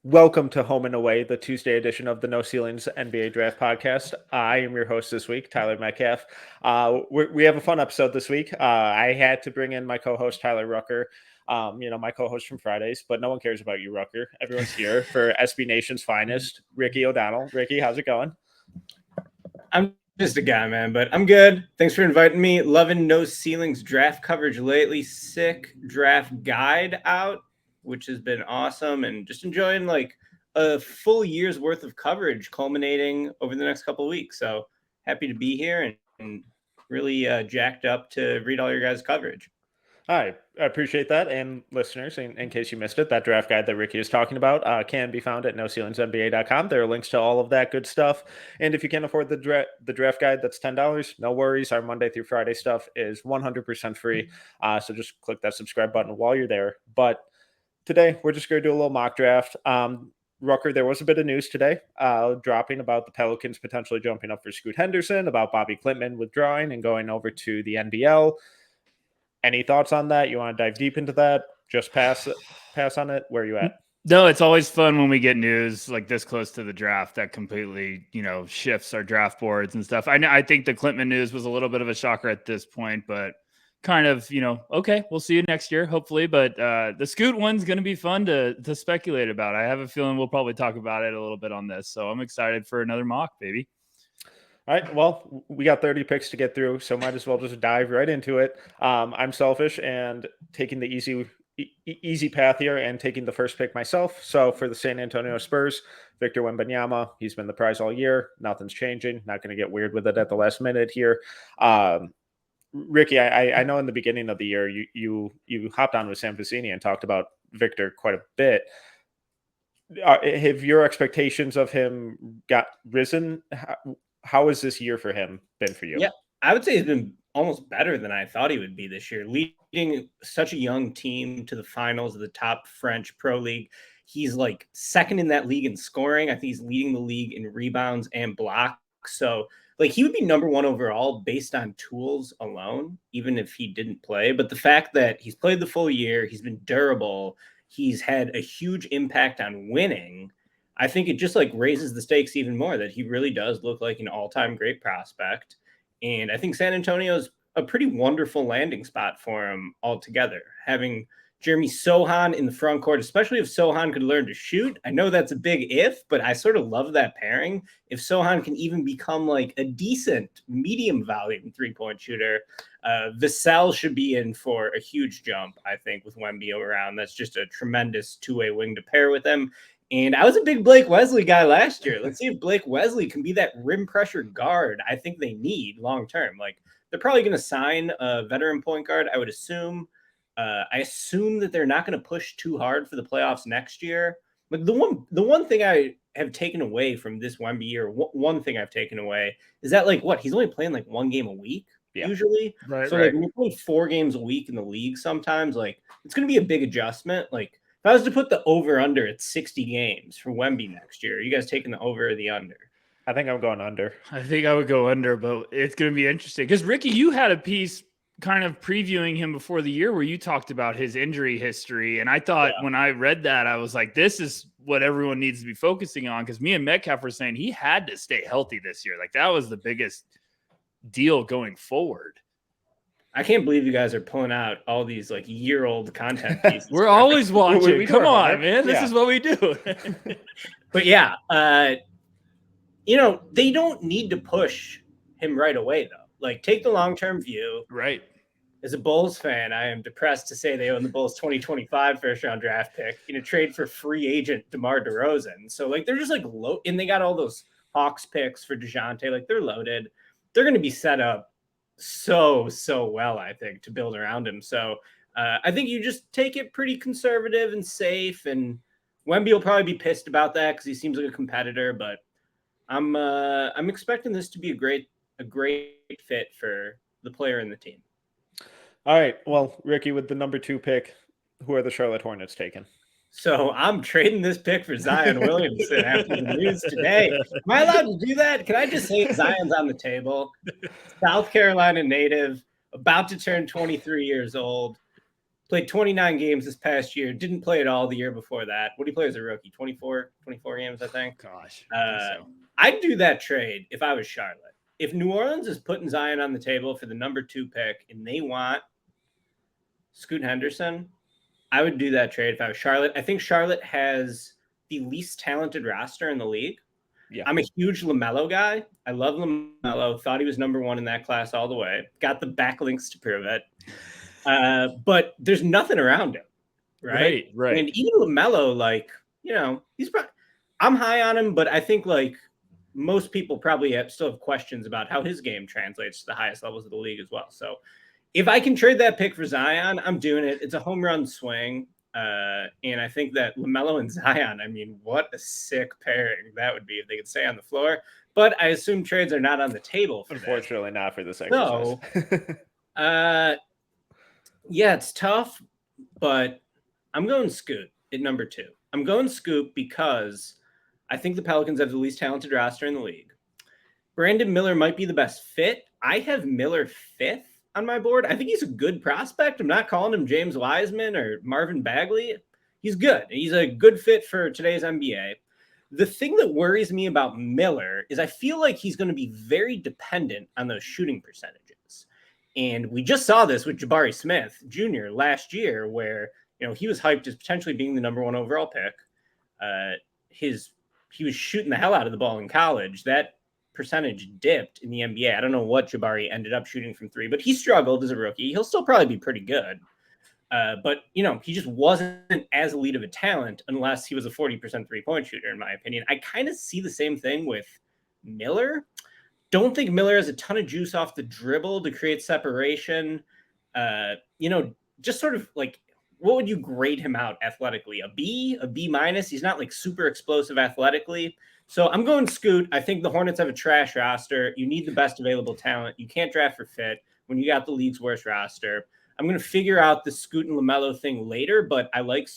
Welcome to Home and Away, the Tuesday edition of the No Ceilings NBA Draft Podcast. I am your host this week, Tyler Metcalf. We have a fun episode this week. I had to bring in my co-host, Tyler Rucker, my co-host from Fridays, but no one cares about you, Rucker. Everyone's here for SB Nation's finest, Ricky O'Donnell. Ricky, how's it going? I'm just a guy, man, but I'm good. Thanks for inviting me. Loving No Ceilings draft coverage lately. Sick draft guide out, which has been awesome, and just enjoying like a full year's worth of coverage culminating over the next couple of weeks. So happy to be here and really jacked up to read all your guys' coverage. I appreciate that. And listeners, in case you missed it, that draft guide that Ricky is talking about can be found at NoCeilingsNBA.com. There are links to all of that good stuff. And if you can't afford the draft guide, that's $10. No worries. Our Monday through Friday stuff is 100% free. So just click that subscribe button while you're there. But today, we're just going to do a little mock draft. Rucker, there was a bit of news today dropping about the Pelicans potentially jumping up for Scoot Henderson, about Bobby Klintman withdrawing and going over to the NBL. Any thoughts on that? You want to dive deep into that? Just pass on it? Where are you at? No, it's always fun when we get news like this close to the draft that completely, shifts our draft boards and stuff. I think the Klintman news was a little bit of a shocker at this point, but kind of, okay, we'll see you next year, hopefully. But the Scoot one's going to be fun to speculate about. I have a feeling we'll probably talk about it a little bit on this. So I'm excited for another mock, baby. All right, well, we got 30 picks to get through, so might as well just dive right into it. I'm selfish and taking the easy path here and taking the first pick myself. So for the San Antonio Spurs, Victor Wembanyama, he's been the prize all year. Nothing's changing. Not going to get weird with it at the last minute here. Ricky, I know in the beginning of the year you hopped on with Sam Vecini and talked about Victor quite a bit. Have your expectations of him got risen? How has this year for him been for you? Yeah, I would say he's been almost better than I thought he would be this year, leading such a young team to the finals of the top French Pro League. He's like second in that league in scoring. I think he's leading the league in rebounds and blocks. So like he would be number one overall based on tools alone, even if he didn't play. But the fact that he's played the full year, he's been durable, he's had a huge impact on winning, I think it just like raises the stakes even more that he really does look like an all-time great prospect. And I think San Antonio's a pretty wonderful landing spot for him altogether. Having Jeremy Sochan in the front court, especially if Sochan could learn to shoot. I know that's a big if, but I sort of love that pairing. If Sochan can even become like a decent medium volume three-point shooter, Vassell should be in for a huge jump, I think, with Wemby around. That's just a tremendous two-way wing to pair with him. And I was a big Blake Wesley guy last year. Let's see if Blake Wesley can be that rim pressure guard I think they need long-term. Like they're probably going to sign a veteran point guard, I would assume. I assume that they're not going to push too hard for the playoffs next year. Like the one thing I have taken away from this Wemby year, one thing I've taken away is that he's only playing like one game a week usually. Right. So like when you play 4 games a week in the league, sometimes like it's going to be a big adjustment. Like if I was to put the over under at 60 games for Wemby next year, are you guys taking the over or the under? I think I'm going under. I think I would go under, but it's going to be interesting because Ricky, you had a piece kind of previewing him before the year where you talked about his injury history. And I thought when I read that, I was like, this is what everyone needs to be focusing on. Cause me and Metcalf were saying he had to stay healthy this year. Like that was the biggest deal going forward. I can't believe you guys are pulling out all these like year-old content pieces. We're always watching. Come on, man. This is what we do. But yeah, they don't need to push him right away though. Like take the long-term view. Right. As a Bulls fan, I am depressed to say they own the Bulls 2025 first-round draft pick in a trade for free agent DeMar DeRozan. So like they're just like low, and they got all those Hawks picks for DeJounte. Like they're loaded. They're going to be set up so well, I think, to build around him. So I think you just take it pretty conservative and safe, and Wemby will probably be pissed about that because he seems like a competitor, but I'm expecting this to be a great fit for the player and the team. All right. Well, Ricky, with the number 2 pick, Who are the Charlotte Hornets taking? So I'm trading this pick for Zion Williamson after the news today. Am I allowed to do that? Can I just say Zion's on the table? South Carolina native, about to turn 23 years old. Played 29 games this past year. Didn't play at all the year before that. What did he play as a rookie? 24 games, I think. Gosh. I'd do that trade if I was Charlotte. If New Orleans is putting Zion on the table for the number 2 pick and they want Scoot Henderson, I would do that trade if I was Charlotte. I think Charlotte has the least talented roster in the league. Yeah. I'm a huge LaMelo guy. I love LaMelo. Thought he was number 1 in that class all the way. Got the backlinks to prove it. But there's nothing around him, right? Right. And even LaMelo, like, he's probably, I'm high on him, but I think like most people probably still have questions about how his game translates to the highest levels of the league as well. So if I can trade that pick for Zion, I'm doing it. It's a home run swing. And I think that LaMelo and Zion, I mean, what a sick pairing that would be if they could stay on the floor. But I assume trades are not on the table for Unfortunately, not for this exercise. So, yeah, it's tough, but I'm going Scoot at number 2. I'm going Scoot because I think the Pelicans have the least talented roster in the league. Brandon Miller might be the best fit. I have Miller 5th on my board. I think he's a good prospect. I'm not calling him James Wiseman or Marvin Bagley. He's good. He's a good fit for today's NBA. The thing that worries me about Miller is I feel like he's going to be very dependent on those shooting percentages. And we just saw this with Jabari Smith Jr. last year where, he was hyped as potentially being the number 1 overall pick. He was shooting the hell out of the ball in college. That percentage dipped in the NBA. I don't know what Jabari ended up shooting from 3, but he struggled as a rookie. He'll still probably be pretty good. But, he just wasn't as elite of a talent unless he was a 40% three-point shooter, in my opinion. I kind of see the same thing with Miller. Don't think Miller has a ton of juice off the dribble to create separation. Just sort of like, what would you grade him out athletically? A B minus? He's not like super explosive athletically. So I'm going Scoot. I think the Hornets have a trash roster. You need the best available talent. You can't draft for fit when you got the league's worst roster. I'm going to figure out the Scoot and LaMelo thing later, but I like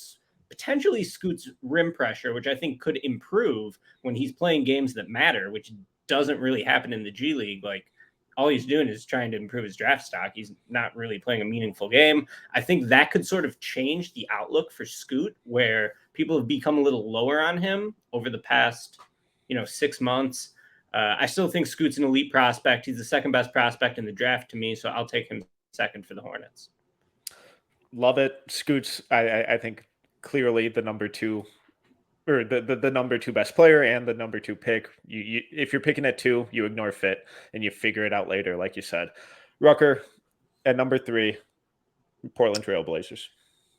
potentially Scoot's rim pressure, which I think could improve when he's playing games that matter, which doesn't really happen in the G League. Like, all he's doing is trying to improve his draft stock. He's not really playing a meaningful game. I think that could sort of change the outlook for Scoot, where people have become a little lower on him over the past, 6 months. I still think Scoot's an elite prospect. He's the second best prospect in the draft to me, so I'll take him second for the Hornets. Love it. Scoot's, I think, clearly the number 2 or the number 2 best player and the number 2 pick. You if you're picking at 2, you ignore fit and you figure it out later, like you said. Rucker at number 3, Portland Trail Blazers.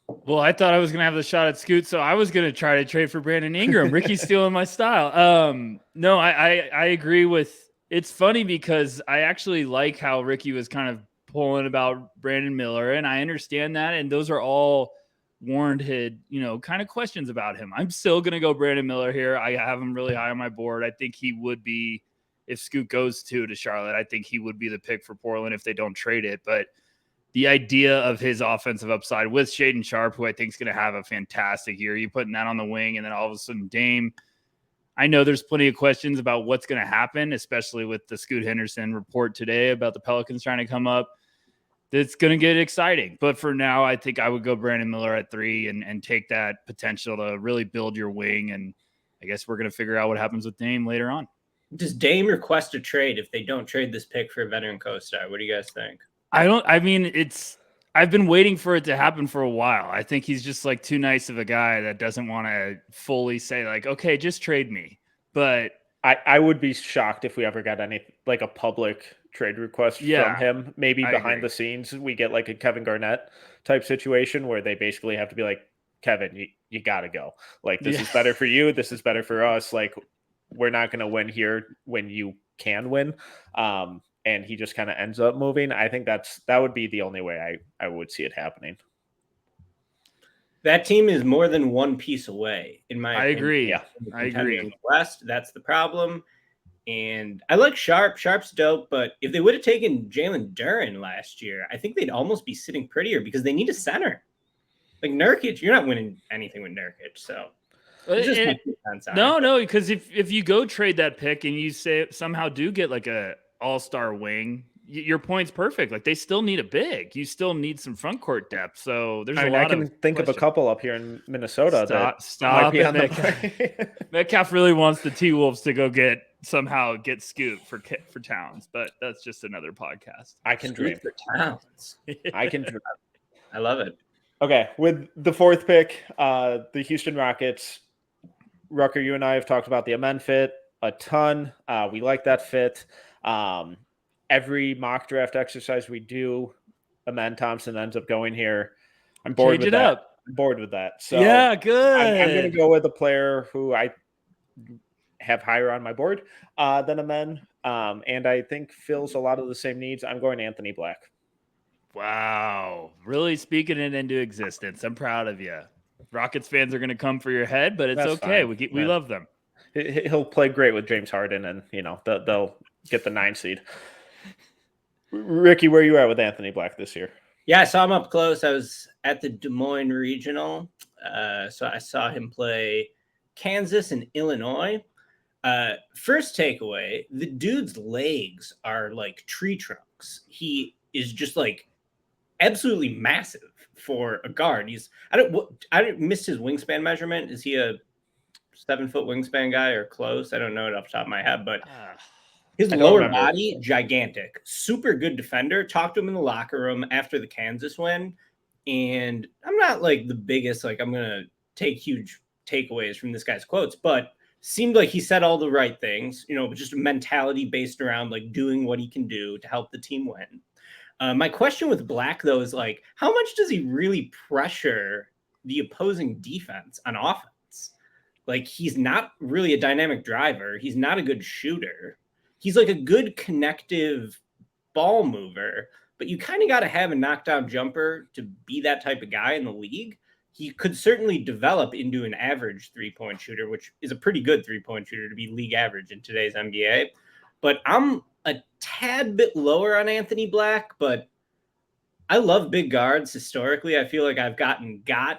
Well, I thought I was going to have the shot at Scoot, so I was going to try to trade for Brandon Ingram. Ricky's stealing my style. No, I agree with – it's funny because I actually like how Ricky was kind of pulling about Brandon Miller, and I understand that, and those are all warranted, kind of questions about him. I'm still going to go Brandon Miller here. I have him really high on my board. I think he would be – if Scoot goes to Charlotte, I think he would be the pick for Portland if they don't trade it, but – the idea of his offensive upside with Shaedon Sharpe, who I think is going to have a fantastic year, you putting that on the wing, and then all of a sudden Dame. I know there's plenty of questions about what's going to happen, especially with the Scoot Henderson report today about the Pelicans trying to come up. It's going to get exciting. But for now, I think I would go Brandon Miller at 3 and take that potential to really build your wing. And I guess we're going to figure out what happens with Dame later on. Does Dame request a trade if they don't trade this pick for a veteran co-star? What do you guys think? I've been waiting for it to happen for a while. I think he's just like too nice of a guy that doesn't want to fully say like, okay, just trade me. But I would be shocked if we ever got any like a public trade request from him. Maybe behind the scenes we get like a Kevin Garnett type situation where they basically have to be like, Kevin, you gotta go. Like, this is better for you. This is better for us. Like, we're not going to win here when you can win. And he just kind of ends up moving. I think that would be the only way I would see it happening. That team is more than one piece away, in my opinion. Agree. Yeah, I agree. In the West, that's the problem. And I like Sharpe. Sharpe's dope, but if they would have taken Jalen Duren last year, I think they'd almost be sitting prettier because they need a center. Like Nurkic, you're not winning anything with Nurkic. So it's just my 2 cents on it. No, because if you go trade that pick and you say somehow do get like a all-star wing, your point's perfect. Like they still need a big. You still need some front court depth. So there's a lot I can think of a couple up here in Minnesota that stop might be it, on Metcalf. Metcalf really wants the T-Wolves to go get Scoot for Towns, but that's just another podcast. I can dream for Towns. I can dream. I love it. Okay, with the 4th pick, the Houston Rockets. Rucker, you and I have talked about the Amen fit a ton. We like that fit. Every mock draft exercise we do, Amen Thompson ends up going here. I'm bored with that. I'm bored with that. So yeah, good. I'm going to go with a player who I have higher on my board than Amen, and I think fills a lot of the same needs. I'm going Anthony Black. Wow, really speaking it into existence. I'm proud of you. Rockets fans are going to come for your head, but it's okay. Fine. We love them. He'll play great with James Harden, and they'll get the 9 seed. Ricky, where are you at with Anthony Black this year? Yeah, I saw him up close. I was at the Des Moines Regional, so I saw him play Kansas and Illinois. First takeaway: the dude's legs are like tree trunks. He is just like absolutely massive for a guard. I don't missed his wingspan measurement. Is he a 7-foot wingspan guy or close? I don't know it off the top of my head, but his lower body, gigantic, super good defender. Talked to him in the locker room after the Kansas win. And I'm not like the biggest, like I'm going to take huge takeaways from this guy's quotes, but seemed like he said all the right things, just a mentality based around like doing what he can do to help the team win. My question with Black, though, is like, how much does he really pressure the opposing defense on offense? Like, he's not really a dynamic driver. He's not a good shooter. He's like a good connective ball mover, but you kind of got to have a knockdown jumper to be that type of guy in the league. He could certainly develop into an average 3-point shooter, which is a pretty good 3-point shooter to be league average in today's NBA. But I'm a tad bit lower on Anthony Black, but I love big guards historically. I feel like I've got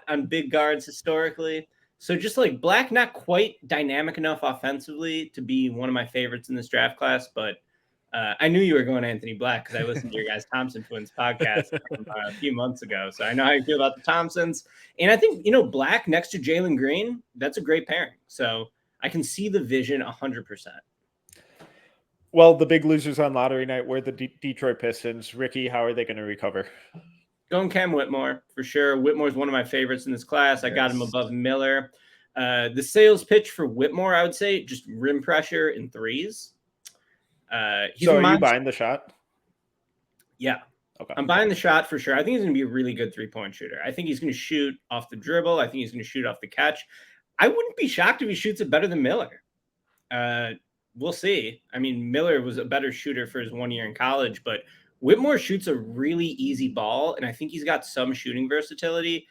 on big guards historically. So just like Black, not quite dynamic enough offensively to be one of my favorites in this draft class, but I knew you were going Anthony Black because I listened to your guys' Thompson Twins podcast a few months ago. So I know how you feel about the Thompsons. And I think, Black next to Jalen Green, that's a great pairing. So I can see the vision 100%. Well, the big losers on lottery night were the Detroit Pistons. Ricky, how are they going to recover? Going Cam Whitmore, for sure. Whitmore's one of my favorites in this class. I got him above Miller. The sales pitch for Whitmore, I would say, just rim pressure in threes. So are you buying the shot? Yeah. Okay. I'm buying the shot for sure. I think he's going to be a really good 3-point shooter. I think he's going to shoot off the dribble. I think he's going to shoot off the catch. I wouldn't be shocked if he shoots it better than Miller. We'll see. I mean, Miller was a better shooter for his 1 year in college, but Whitmore shoots a really easy ball, and I think he's got some shooting versatility.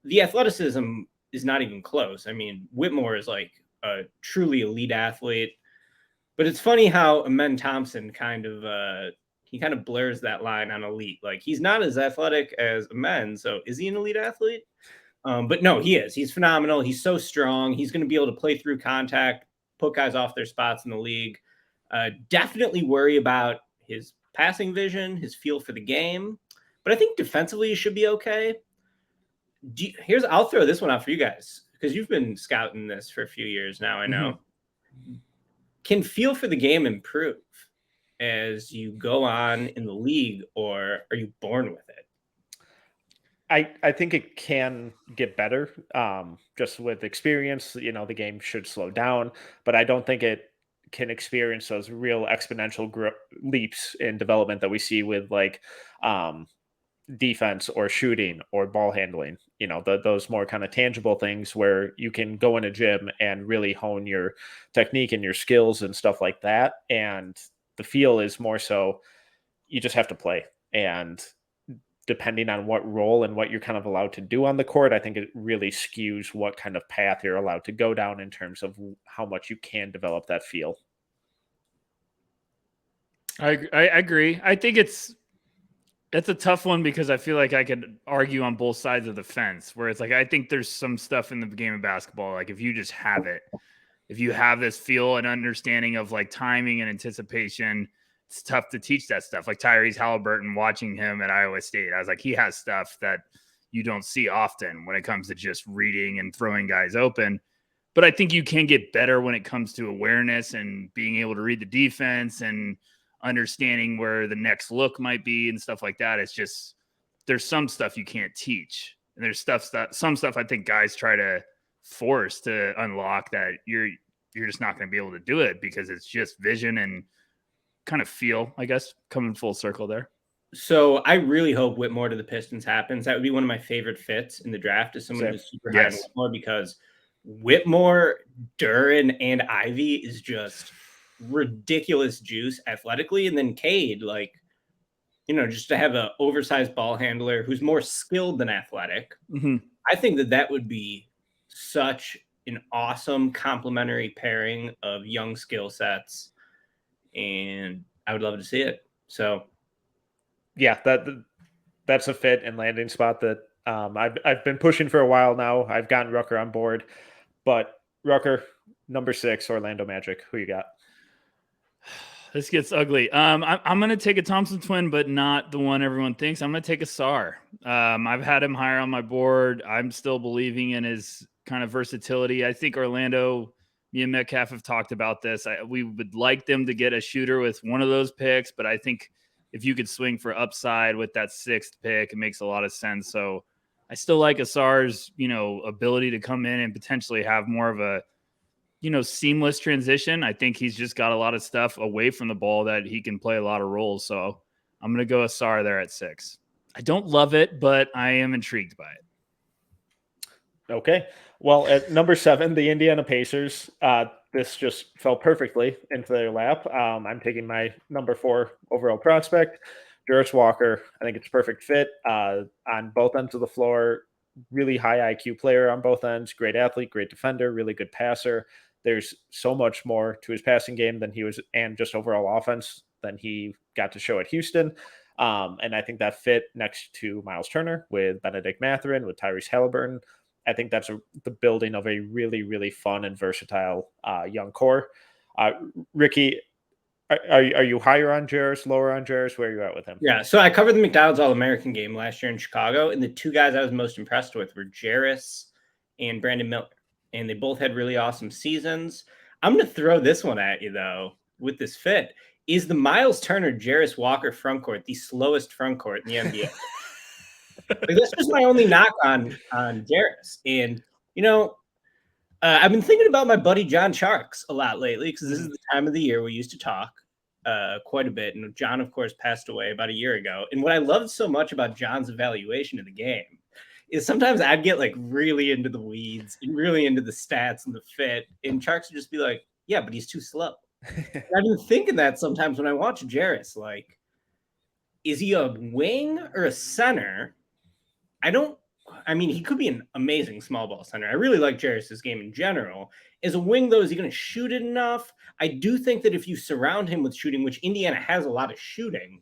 The athleticism is not even close. I mean, Whitmore is like a truly elite athlete, but it's funny how Amen Thompson kind of blurs that line on elite. Like, he's not as athletic as Amen, so is he an elite athlete? But no, he is. He's phenomenal. He's so strong. He's going to be able to play through contact, put guys off their spots in the league. Definitely worry about his passing vision, his feel for the game. But I think defensively he should be okay. I'll throw this one out for you guys, because you've been scouting this for a few years now, I know. Mm-hmm. Can feel for the game improve as you go on in the league, or are you born with it? I think it can get better. Just with experience, the game should slow down, but I don't think it can experience those real exponential leaps in development that we see with like defense or shooting or ball handling, those more kind of tangible things where you can go in a gym and really hone your technique and your skills and stuff like that. And the feel is more so you just have to play. And depending on what role and what you're kind of allowed to do on the court, I think it really skews what kind of path you're allowed to go down in terms of how much you can develop that feel. I agree. I think it's That's a tough one because I feel like I could argue on both sides of the fence where it's like, I think there's some stuff in the game of basketball. Like if you just have it, if you have this feel and understanding of like timing and anticipation, it's tough to teach that stuff. Like Tyrese Halliburton, watching him at Iowa State, I was like, he has stuff that you don't see often when it comes to just reading and throwing guys open. But I think you can get better when it comes to awareness and being able to read the defense and understanding where the next look might be and stuff like that. It's just, there's some stuff you can't teach. And there's some stuff I think guys try to force to unlock that you're just not going to be able to do it because it's just vision and kind of feel, I guess, coming full circle there. So I really hope Whitmore to the Pistons happens. That would be one of my favorite fits in the draft is someone who's super high on Whitmore, because Whitmore, Duren, and Ivy is just ridiculous juice athletically. And then Cade, like, just to have an oversized ball handler who's more skilled than athletic. Mm-hmm. I think that would be such an awesome complementary pairing of young skill sets. And I would love to see it. So yeah, that's a fit and landing spot that I've been pushing for a while now. I've gotten Rucker on board, but Rucker, number 6, Orlando Magic. Who you got? This gets ugly. I'm going to take a Thompson twin, but not the one everyone thinks. I'm going to take Ausar. I've had him higher on my board. I'm still believing in his kind of versatility. I think Orlando, me and Metcalf have talked about this. We would like them to get a shooter with one of those picks, but I think if you could swing for upside with that 6th pick, it makes a lot of sense. So I still like Asar's, ability to come in and potentially have more of a, seamless transition. I think he's just got a lot of stuff away from the ball that he can play a lot of roles. So I'm going to go Ausar there at 6. I don't love it, but I am intrigued by it. Okay. Well, at number 7, the Indiana Pacers. This just fell perfectly into their lap. I'm taking my number 4 overall prospect, Jarace Walker. I think it's a perfect fit on both ends of the floor. Really high IQ player on both ends. Great athlete, great defender, really good passer. There's so much more to his passing game than he was, and just overall offense than he got to show at Houston. And I think that fit next to Miles Turner with Benedict Mathurin, with Tyrese Halliburton. I think that's the building of a really, really fun and versatile young core. Ricky, are you higher on Jarace, lower on Jarace? Where are you at with him? Yeah, so I covered the McDonald's All-American game last year in Chicago, and the 2 guys I was most impressed with were Jarace and Brandon Miller, and they both had really awesome seasons. I'm going to throw this one at you, though, with this fit. Is the Miles Turner, Jarace Walker frontcourt the slowest frontcourt in the NBA? That's just my only knock on Jarace. And, I've been thinking about my buddy John Sharks a lot lately, because this is the time of the year we used to talk quite a bit. And John, of course, passed away about a year ago. And what I loved so much about John's evaluation of the game is sometimes I'd get like really into the weeds and really into the stats and the fit. And Sharks would just be like, yeah, but he's too slow. I've been thinking that sometimes when I watch Jarace, like, is he a wing or a center? He could be an amazing small ball center. I really like Jarace's game in general. As a wing, though, is he going to shoot it enough? I do think that if you surround him with shooting, which Indiana has a lot of shooting,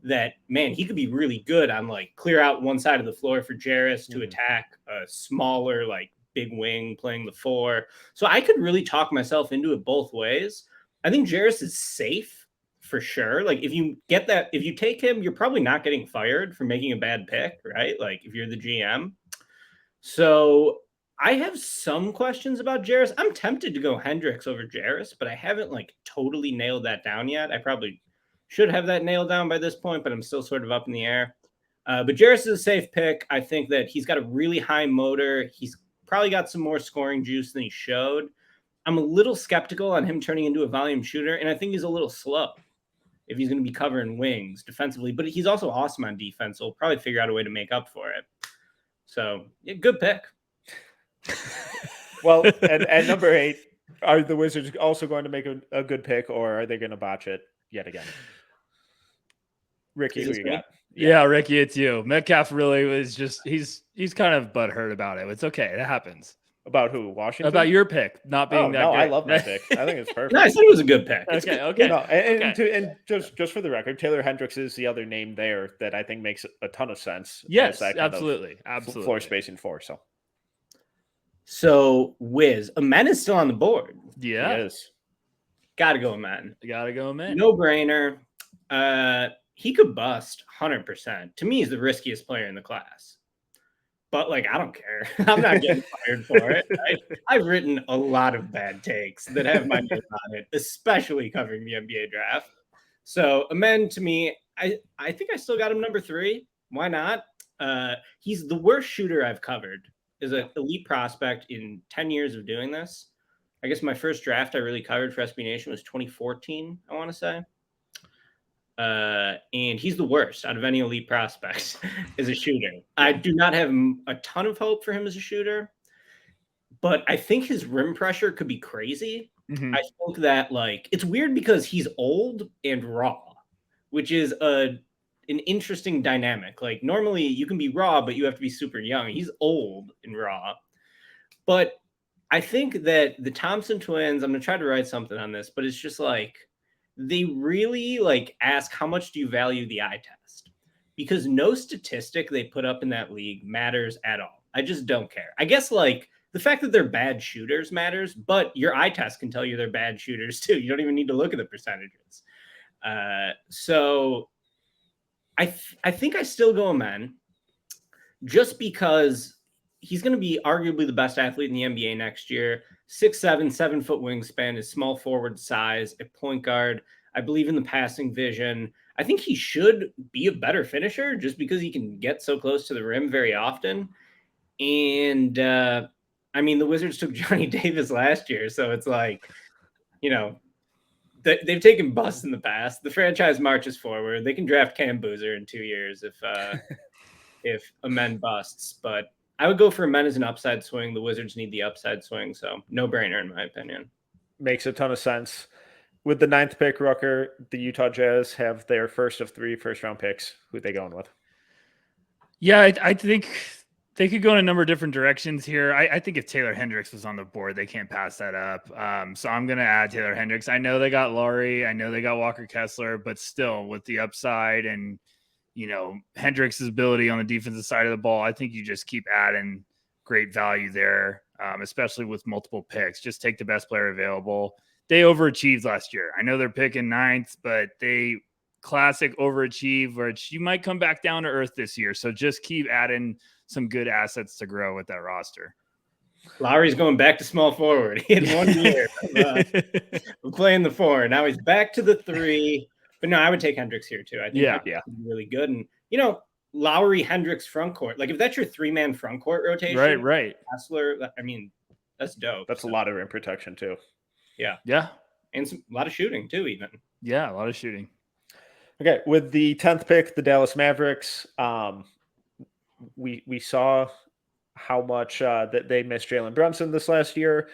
that, man, he could be really good on, like, clear out one side of the floor for Jarace to attack a smaller, like, big wing playing the 4. So I could really talk myself into it both ways. I think Jarace is safe for sure. Like, if you take him, you're probably not getting fired for making a bad pick, right? Like, if you're the GM. So I have some questions about Jarace. I'm tempted to go Hendricks over Jarace, but I haven't like totally nailed that down yet. I probably should have that nailed down by this point, but I'm still sort of up in the air. But Jarace is a safe pick. I think that he's got a really high motor. He's probably got some more scoring juice than he showed. I'm a little skeptical on him turning into a volume shooter, and I think he's a little slow if he's going to be covering wings defensively. But he's also awesome on defense, so he'll probably figure out a way to make up for it. So, yeah, good pick. Well, at number 8, are the Wizards also going to make a good pick, or are they going to botch it yet again? Ricky, who you got? Yeah, Ricky, it's you. Metcalf really was just he's kind of butthurt about it. It's okay. It happens. About who? Washington? About your pick not being that no, good. I love my pick. I think it's perfect. No, I said it was a good pick. It's Okay, good. okay. No, and just for the record, Taylor Hendricks is the other name there that I think makes a ton of sense. Yes, as that kind of absolutely. floor spacing for. So Wiz, Amen is still on the board. Yeah. He is. Gotta go Amen. Gotta go, man. No brainer. He could bust 100%. To me, he's the riskiest player in the class. But like, I don't care. I'm not getting fired for it. I've written a lot of bad takes that have my name on it, especially covering the NBA draft. So Amen, to me, I think I still got him number 3. Why not? He's the worst shooter I've covered. Is an elite prospect in 10 years of doing this. I guess my first draft I really covered for SB Nation was 2014, I want to say. And he's the worst out of any elite prospects as a shooter. I do not have a ton of hope for him as a shooter, but I think his rim pressure could be crazy. Mm-hmm. I think that like it's weird because he's old and raw, which is an interesting dynamic. Like normally you can be raw, but you have to be super young. He's old and raw. But I think that the Thompson twins, I'm going to try to write something on this, but it's just like, they really like ask how much do you value the eye test, because no statistic they put up in that league matters at all. I just don't care. I guess like the fact that they're bad shooters matters, but your eye test can tell you they're bad shooters too. You don't even need to look at the percentages. So I think I still go Amen just because he's going to be arguably the best athlete in the NBA next year. 6'7", 7-foot wingspan, his small forward size, a point guard. I believe in the passing vision. I think he should be a better finisher just because he can get so close to the rim very often. And I mean, the Wizards took Johnny Davis last year, so it's like, you know, they've taken busts in the past. The franchise marches forward. They can draft Cam Boozer in 2 years if Amen busts, but I would go for Amen as an upside swing. The Wizards need the upside swing, so no brainer in my opinion. Makes a ton of sense. With the 9th pick, Rucker, the Utah Jazz have their first of 3 first-round picks. Who are they going with? Yeah, I think they could go in a number of different directions here. I think if Taylor Hendricks was on the board, they can't pass that up. So I'm going to add Taylor Hendricks. I know they got Laurie. I know they got Walker Kessler, but still with the upside and, you know, Hendricks' ability on the defensive side of the ball, I think you just keep adding great value there, especially with multiple picks. Just take the best player available. They overachieved last year. I know they're picking 9th, but they classic overachieve, which you might come back down to earth this year. So just keep adding some good assets to grow with that roster. Lowry's going back to small forward. He had 1 year of playing the 4. Now he's back to the 3. But no, I would take Hendricks here too. I think yeah, really good. And you know, Lowry, Hendricks front court. Like if that's your 3-man front court rotation, right. Kessler, I mean, that's dope. That's a lot of rim protection too. Yeah, and a lot of shooting too, even. Yeah, a lot of shooting. Okay, with the 10th pick, the Dallas Mavericks, we saw how much that they missed Jalen Brunson this last year.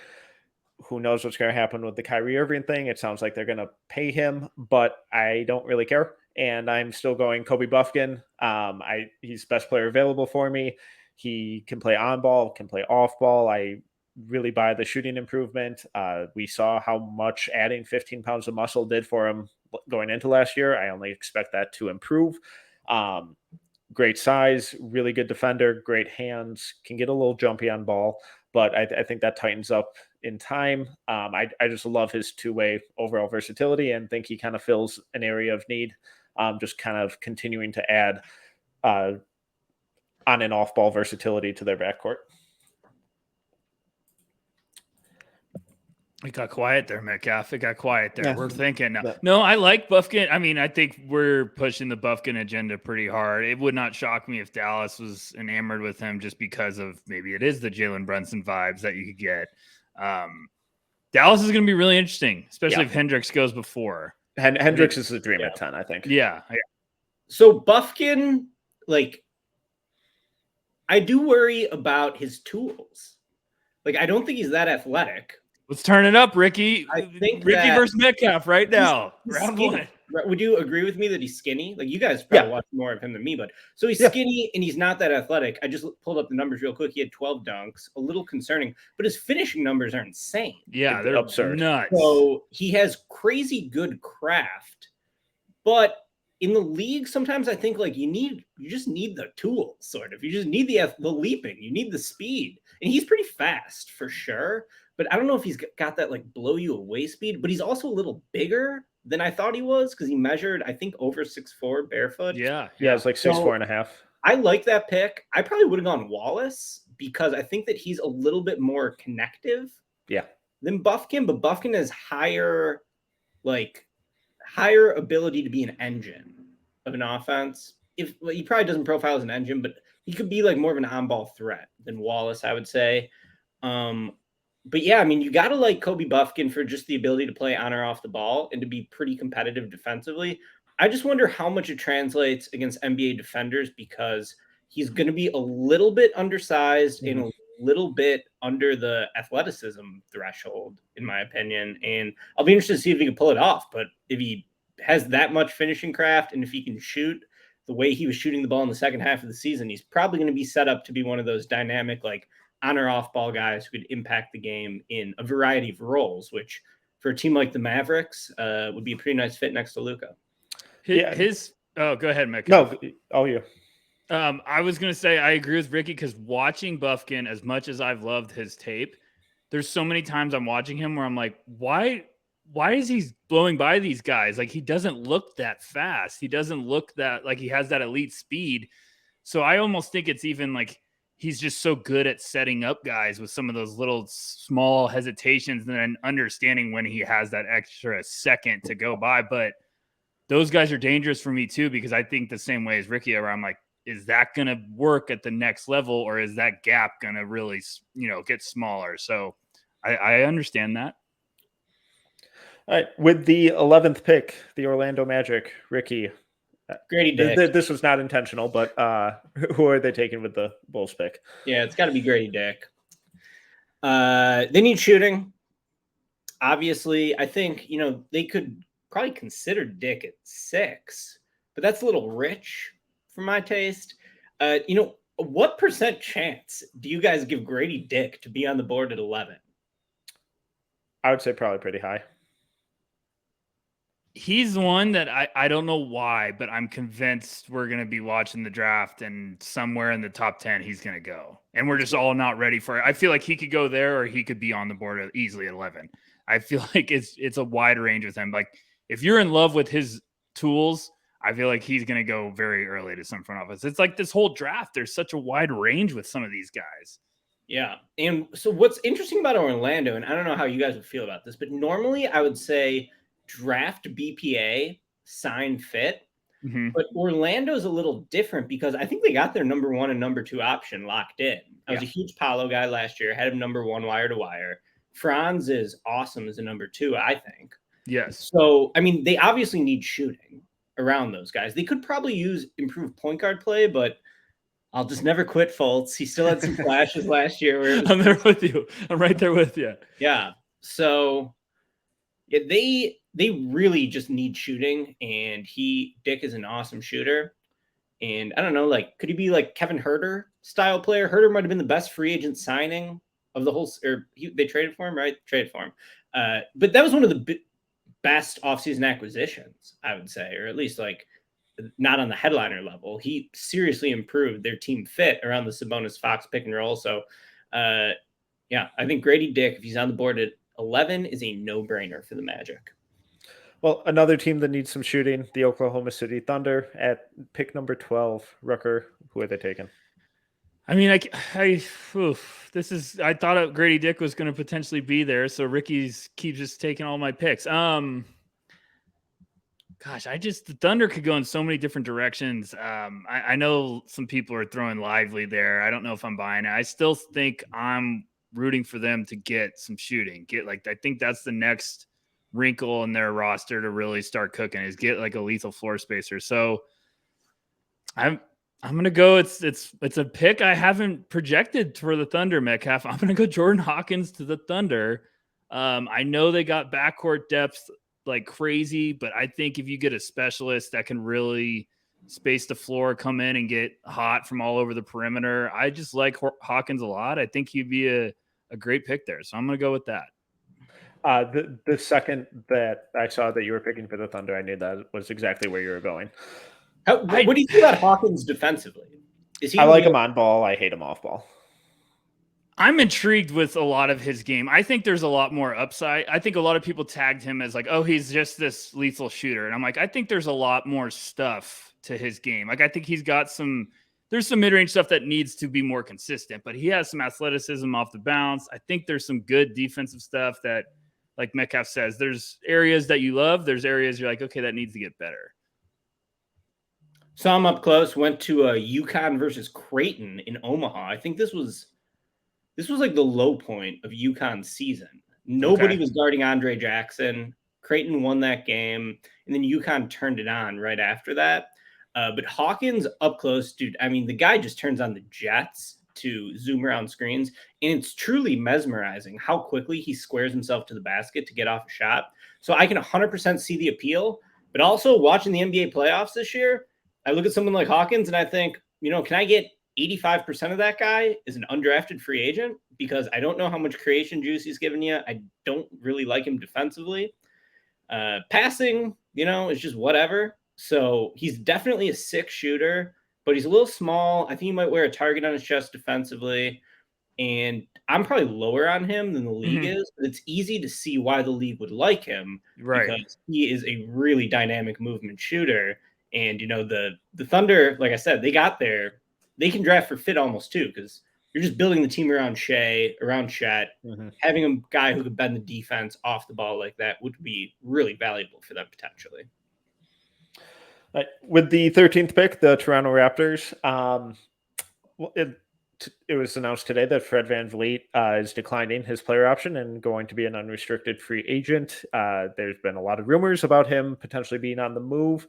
Who knows what's going to happen with the Kyrie Irving thing? It sounds like they're going to pay him, but I don't really care. And I'm still going Kobe Bufkin. He's best player available for me. He can play on ball, can play off ball. I really buy the shooting improvement. We saw how much adding 15 pounds of muscle did for him going into last year. I only expect that to improve. Great size, really good defender, great hands, can get a little jumpy on ball, but I think that tightens up in time. I just love his two-way overall versatility and think he kind of fills an area of need, just kind of continuing to add on and off ball versatility to their backcourt. It got quiet there, Metcalf. It got quiet there. Yeah. We're thinking now. No, I like Bufkin. I mean, I think we're pushing the Bufkin agenda pretty hard. It would not shock me if Dallas was enamored with him just because of maybe it is the Jalen Brunson vibes that you could get. Dallas is going to be really interesting, especially if Hendricks goes before. Hendricks is the dream at 10, I think. Yeah. So Bufkin, like, I do worry about his tools. Like, I don't think he's that athletic. Let's turn it up, Ricky. I think Ricky that versus Metcalf right now. he's Round skinny. one. Would you agree with me that he's skinny? Like you guys probably watch more of him than me, but so he's skinny and he's not that athletic. I just pulled up the numbers real quick. He had 12 dunks, a little concerning, but his finishing numbers are insane. Yeah, they're absurd. Nuts. So he has crazy good craft, but in the league, sometimes I think like you just need the tools, sort of. You just need the leaping, you need the speed, and he's pretty fast for sure. But I don't know if he's got that like blow you away speed. But he's also a little bigger than I thought he was because he measured, I think, over 6'4" barefoot. Yeah, it's like 6'4.5". I like that pick. I probably would have gone Wallace because I think that he's a little bit more connective. Yeah. Than Bufkin, but Bufkin has higher ability to be an engine of an offense. He probably doesn't profile as an engine, but he could be like more of an on-ball threat than Wallace, I would say. But yeah, I mean, you got to like Kobe Bufkin for just the ability to play on or off the ball and to be pretty competitive defensively. I just wonder how much it translates against NBA defenders because he's going to be a little bit undersized and a little bit under the athleticism threshold, in my opinion. And I'll be interested to see if he can pull it off. But if he has that much finishing craft and if he can shoot the way he was shooting the ball in the second half of the season, he's probably going to be set up to be one of those dynamic, like on or off ball guys who could impact the game in a variety of roles, which for a team like the Mavericks would be a pretty nice fit next to Luka. Go ahead, Mick. I was going to say, I agree with Ricky because watching Bufkin, as much as I've loved his tape, there's so many times I'm watching him where I'm like, why is he blowing by these guys? Like, he doesn't look that fast. He doesn't look that like he has that elite speed. So I almost think it's even like he's just so good at setting up guys with some of those little small hesitations and then understanding when he has that extra second to go by. But those guys are dangerous for me too, because I think the same way as Ricky, where I'm like, is that going to work at the next level or is that gap going to really, get smaller? So I understand that. All right. With the 11th pick, the Orlando Magic, Ricky. Gradey Dick. This was not intentional, but who are they taking with the Bulls pick? Yeah, it's got to be Gradey Dick. They need shooting. Obviously, I think, they could probably consider Dick at 6, but that's a little rich for my taste. What % chance do you guys give Gradey Dick to be on the board at 11? I would say probably pretty high. He's one that I don't know why, but I'm convinced we're going to be watching the draft and somewhere in the top 10, he's going to go. And we're just all not ready for it. I feel like he could go there or he could be on the board easily at 11. I feel like it's a wide range with him. Like if you're in love with his tools, I feel like he's going to go very early to some front office. It's like this whole draft. There's such a wide range with some of these guys. Yeah. And so what's interesting about Orlando, and I don't know how you guys would feel about this, but normally I would say draft BPA, sign fit. Mm-hmm. But Orlando's a little different because I think they got their number 1 and number 2 option locked in. I was a huge Paolo guy last year, had him number 1 wire to wire. Franz is awesome as a number 2, I think. Yes. So, I mean, they obviously need shooting around those guys. They could probably use improved point guard play, but I'll just never quit Fultz. He still had some flashes last year. I'm there with you. I'm right there with you. Yeah. So they really just need shooting, and Dick is an awesome shooter. And I don't know, like, could he be like Kevin Huerter style player? Huerter might have been the best free agent signing of the whole, they traded for him, right? Traded for him. But that was one of the best offseason acquisitions, I would say, or at least like not on the headliner level. He seriously improved their team fit around the Sabonis Fox pick and roll. So, I think Gradey Dick, if he's on the board at 11, is a no-brainer for the Magic. Well, another team that needs some shooting, the Oklahoma City Thunder at pick number 12. Rucker, who are they taking? I mean, I thought Gradey Dick was going to potentially be there, so Ricky's keeps just taking all my picks. The Thunder could go in so many different directions. I know some people are throwing Lively there. I don't know if I'm buying it. I still think I'm rooting for them to get some shooting. I think that's the next wrinkle in their roster to really start cooking is get like a lethal floor spacer. So I'm going to go. It's a pick I haven't projected for the Thunder, Metcalf. I'm going to go Jordan Hawkins to the Thunder. I know they got backcourt depth like crazy, but I think if you get a specialist that can really space the floor, come in and get hot from all over the perimeter, I just like Hawkins a lot. I think he'd be a great pick there. So I'm going to go with that. The second that I saw that you were picking for the Thunder, I knew that was exactly where you were going. What do you feel about Hawkins defensively? I like him on ball. I hate him off ball. I'm intrigued with a lot of his game. I think there's a lot more upside. I think a lot of people tagged him as like, oh, he's just this lethal shooter. And I'm like, I think there's a lot more stuff to his game. Like, I think he's got there's some mid-range stuff that needs to be more consistent, but he has some athleticism off the bounce. I think there's some good defensive stuff that, like Metcalf says, there's areas that you love. There's areas you're like, okay, that needs to get better. Saw him up close, went to UConn versus Creighton in Omaha. I think this was like the low point of UConn's season. Nobody was guarding Andre Jackson. Creighton won that game, and then UConn turned it on right after that. But Hawkins up close, dude, I mean, the guy just turns on the jets to zoom around screens, and it's truly mesmerizing how quickly he squares himself to the basket to get off a shot. So I can 100% see the appeal, but also watching the NBA playoffs this year, I look at someone like Hawkins and I think, can I get 85% of that guy is an undrafted free agent? Because I don't know how much creation juice he's given you. I don't really like him defensively. Passing, is just whatever. So he's definitely a sick shooter, but he's a little small. I think he might wear a target on his chest defensively. And I'm probably lower on him than the league is, but it's easy to see why the league would like him. Right. Because he is a really dynamic movement shooter. And, the Thunder, like I said, they got there. They can draft for fit almost too, because you're just building the team around Shea, around Jett. Having a guy who could bend the defense off the ball like that would be really valuable for them potentially. With the 13th pick, the Toronto Raptors, it was announced today that Fred VanVleet is declining his player option and going to be an unrestricted free agent. There's been a lot of rumors about him potentially being on the move.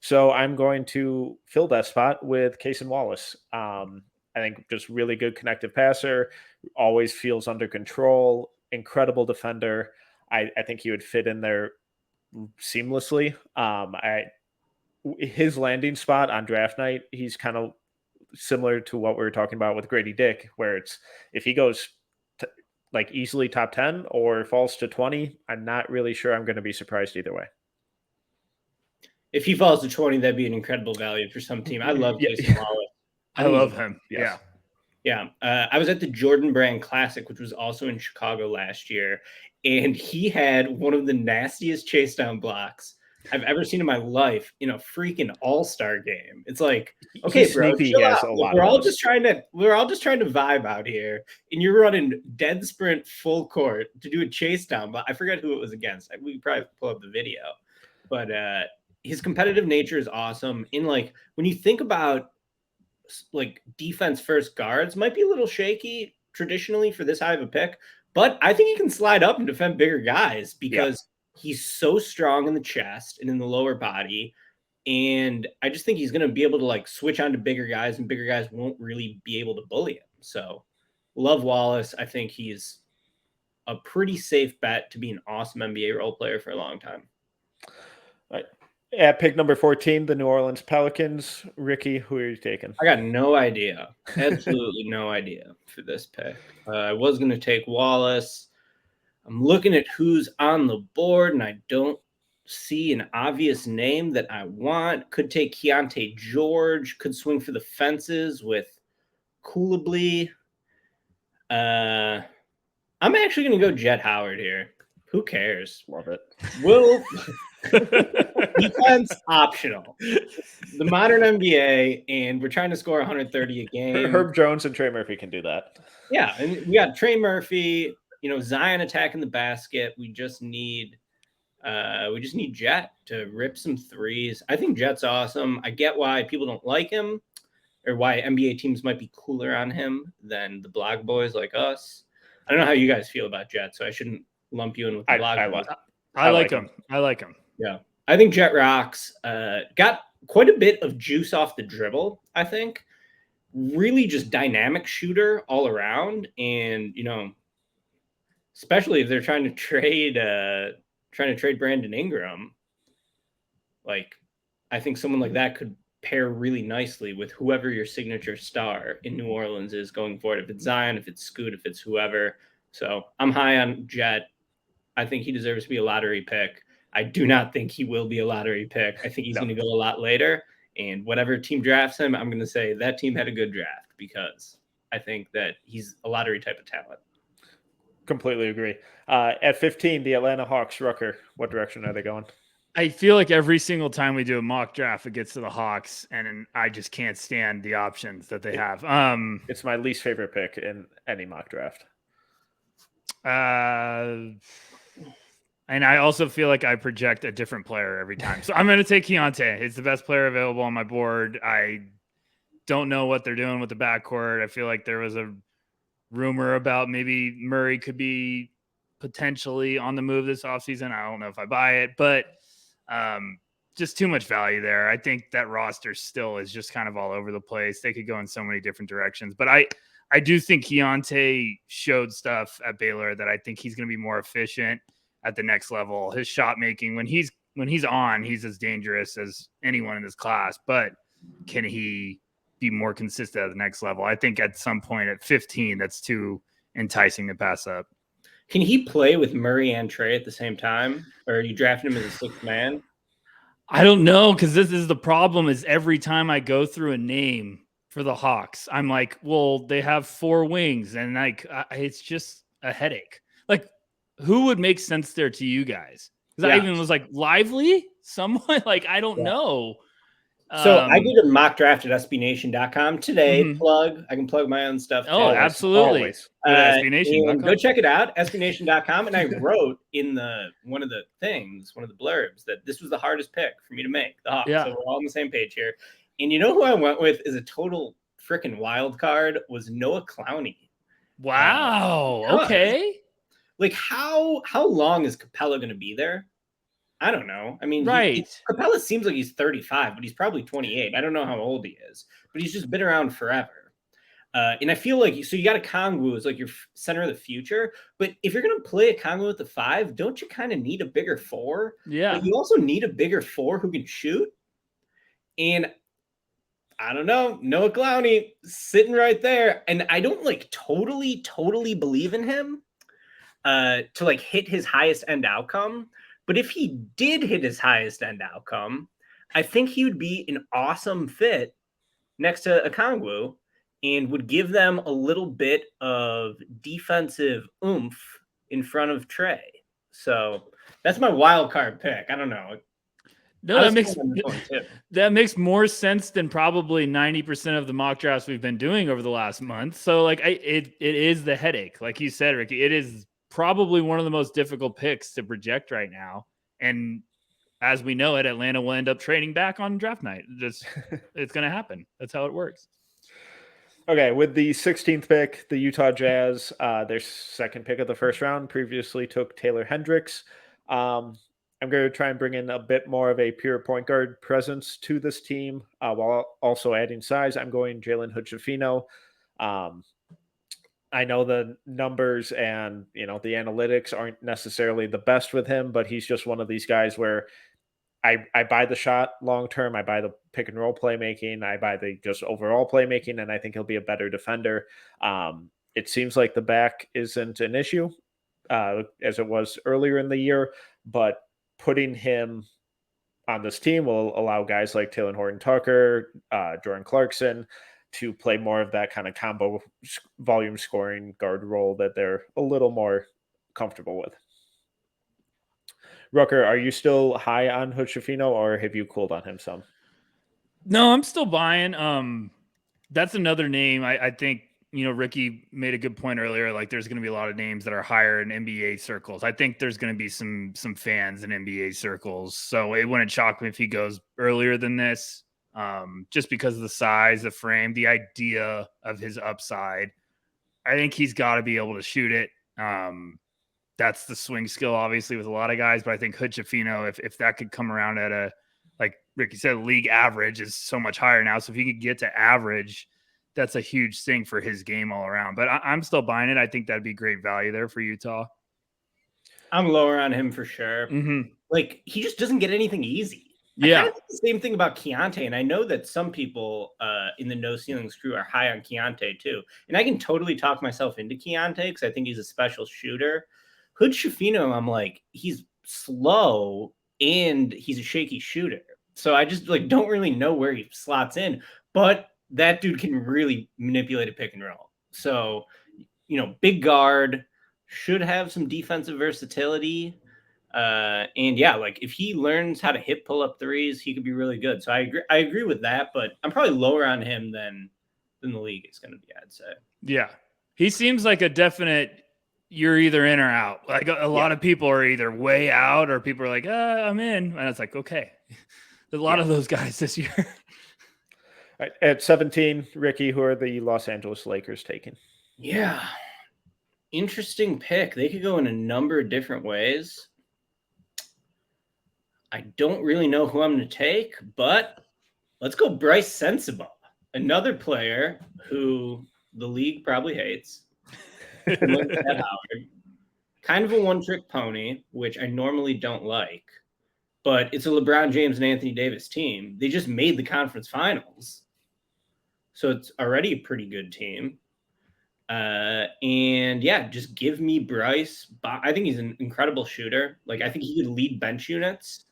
So I'm going to fill that spot with Cason Wallace. I think just really good connective passer, always feels under control, incredible defender. I think he would fit in there seamlessly. His landing spot on draft night, he's kind of similar to what we were talking about with Grady Dick, where it's if he goes easily top 10 or falls to 20, I'm not really sure I'm going to be surprised either way. If he falls to 20, that'd be an incredible value for some team. I love Cason Wallace. I love him. Yes. Yeah. I was at the Jordan Brand Classic, which was also in Chicago last year, and he had one of the nastiest chase down blocks I've ever seen in my life in a freaking all-star game. It's like, okay, bro, chill out. We're all just trying to vibe out here, and you're running dead sprint full court to do a chase down. But I forget who it was against. We could probably pull up the video, but his competitive nature is awesome. In when you think about defense first guards, might be a little shaky traditionally for this high of a pick, but I think he can slide up and defend bigger guys because he's so strong in the chest and in the lower body. And I just think he's going to be able to switch on to bigger guys, and bigger guys won't really be able to bully him. So love Wallace. I think he's a pretty safe bet to be an awesome NBA role player for a long time. All right. At pick number 14, the New Orleans Pelicans. Ricky, who are you taking? I got no idea. Absolutely no idea for this pick. I was going to take Wallace. I'm looking at who's on the board, and I don't see an obvious name that I want. Could take Keontae George. Could swing for the fences with Coulibaly. I'm actually going to go Jett Howard here. Who cares? Love it. Defense optional. The modern NBA, and we're trying to score 130 a game. Herb Jones and Trey Murphy can do that. Yeah, and we got Trey Murphy, Zion attacking the basket. We just need Jett to rip some threes. I think Jett's awesome. I get why people don't like him, or why NBA teams might be cooler on him than the blog boys like us. I don't know how you guys feel about Jett, so I shouldn't lump you in with the blog boys. I like him. I like him. Yeah. I think Jett rocks. Got quite a bit of juice off the dribble, I think. Really just dynamic shooter all around. And, especially if they're trying to trade Brandon Ingram. Like, I think someone like that could pair really nicely with whoever your signature star in New Orleans is going forward. If it's Zion, if it's Scoot, if it's whoever. So I'm high on Jett. I think he deserves to be a lottery pick. I do not think he will be a lottery pick. I think he's going to go a lot later. And whatever team drafts him, I'm going to say that team had a good draft because I think that he's a lottery type of talent. Completely agree. At 15, the Atlanta Hawks. Rucker, what direction are they going? I feel like every single time we do a mock draft, it gets to the Hawks, and I just can't stand the options that they have. It's my least favorite pick in any mock draft. And I also feel like I project a different player every time. So I'm going to take Keontae. It's the best player available on my board. I don't know what they're doing with the backcourt. I feel like there was a rumor about maybe Murray could be potentially on the move this offseason. I don't know if I buy it, but just too much value there. I think that roster still is just kind of all over the place. They could go in so many different directions, but I do think Keontae showed stuff at Baylor that I think he's going to be more efficient at the next level. His shot making, when he's on, he's as dangerous as anyone in this class, but can he be more consistent at the next level? I think at some point at 15, that's too enticing to pass up. Can he play with Murray and Trey at the same time? Or are you drafting him as a sixth man? I don't know, because this is the problem is every time I go through a name for the Hawks, I'm like, well, they have 4 wings, and like it's just a headache. Like, who would make sense there to you guys? Because I even was like, Lively? Someone? Like, I don't know. So I did a mock draft at SBNation.com today. I can plug my own stuff. Oh, too. absolutely. Go check it out, SBNation.com. And I wrote in one of the blurbs that this was the hardest pick for me to make. The Hawks. So we're all on the same page here. And you know who I went with is a total freaking wild card was Noah Clowney. Wow. Okay. Like how long is Capella going to be there? I don't know. I mean, Capella seems like he's 35, but he's probably 28. I don't know how old he is, but he's just been around forever. And I feel like, so you got a Kongwu as like your center of the future, but if you're going to play a Kongwu at the 5, don't you kind of need a bigger 4? Yeah. But you also need a bigger 4 who can shoot. And I don't know, Noah Clowney sitting right there. And I don't like totally believe in him to like hit his highest end outcome. But if he did hit his highest end outcome, I think he would be an awesome fit next to Okongwu and would give them a little bit of defensive oomph in front of Trey. So that's my wild card pick. I don't know. No, that makes more sense than probably 90% of the mock drafts we've been doing over the last month. So like it is the headache. Like you said, Ricky, it is probably one of the most difficult picks to project right now. And as we know it, Atlanta will end up trading back on draft night. It's going to happen. That's how it works. Okay, with the 16th pick, the Utah Jazz, their second pick of the first round, previously took Taylor Hendricks. I'm going to try and bring in a bit more of a pure point guard presence to this team while also adding size. I'm going Jalen Hood-Schifino. I know the numbers and, the analytics aren't necessarily the best with him, but he's just one of these guys where I buy the shot long-term. I buy the pick and roll playmaking. I buy the just overall playmaking, and I think he'll be a better defender. It seems like the back isn't an issue as it was earlier in the year, but putting him on this team will allow guys like Taylor Horton-Tucker, Jordan Clarkson, to play more of that kind of combo volume scoring guard role that they're a little more comfortable with. Rucker, are you still high on Hood-Schifino, or have you cooled on him some? No, I'm still buying. That's another name. I think, Ricky made a good point earlier. Like there's going to be a lot of names that are higher in NBA circles. I think there's going to be some fans in NBA circles. So it wouldn't shock me if he goes earlier than this. Just because of the size, the frame, the idea of his upside. I think he's got to be able to shoot it. That's the swing skill, obviously, with a lot of guys. But I think Hood-Schifino, if that could come around at a, like Ricky said, league average is so much higher now. So if he could get to average, that's a huge thing for his game all around. But I'm still buying it. I think that'd be great value there for Utah. I'm lower on him for sure. Mm-hmm. Like, he just doesn't get anything easy. Yeah. I kind of think the same thing about Keontae, and I know that some people in the No Ceilings crew are high on Keontae too. And I can totally talk myself into Keontae because I think he's a special shooter. Hood-Schifino, I'm like, he's slow and he's a shaky shooter. So I just like don't really know where he slots in, but that dude can really manipulate a pick and roll. So, big guard, should have some defensive versatility. And yeah, like if he learns how to hit pull up threes, he could be really good. So I agree with that, but I'm probably lower on him than the league is going to be, I'd say. Yeah. He seems like a definite you're either in or out. Like a lot of people are either way out or people are like, I'm in. And it's like, okay. There's a lot of those guys this year. All right, at 17, Ricky, who are the Los Angeles Lakers taking? Yeah. Interesting pick. They could go in a number of different ways. I don't really know who I'm going to take, but let's go Bryce Sensabaugh, another player who the league probably hates. Kind of a one-trick pony, which I normally don't like, but it's a LeBron James and Anthony Davis team. They just made the conference finals, so it's already a pretty good team. And yeah, just give me Bryce. I think he's an incredible shooter. Like, I think he could lead bench units.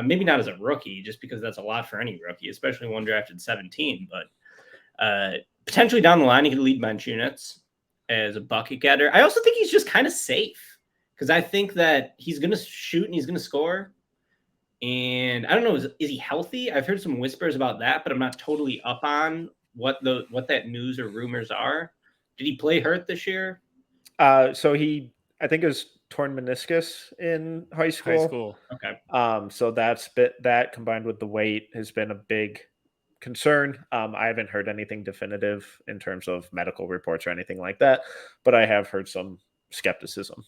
Maybe not as a rookie, just because that's a lot for any rookie, especially one drafted 17. But potentially down the line, he could lead bench units as a bucket getter. I also think he's just kind of safe because I think that he's going to shoot and he's going to score. And I don't know, is he healthy? I've heard some whispers about that, but I'm not totally up on what that news or rumors are. Did he play hurt this year? So I think it was torn meniscus in high school. Okay. So that combined with the weight has been a big concern. I haven't heard anything definitive in terms of medical reports or anything like that, but I have heard some skepticism.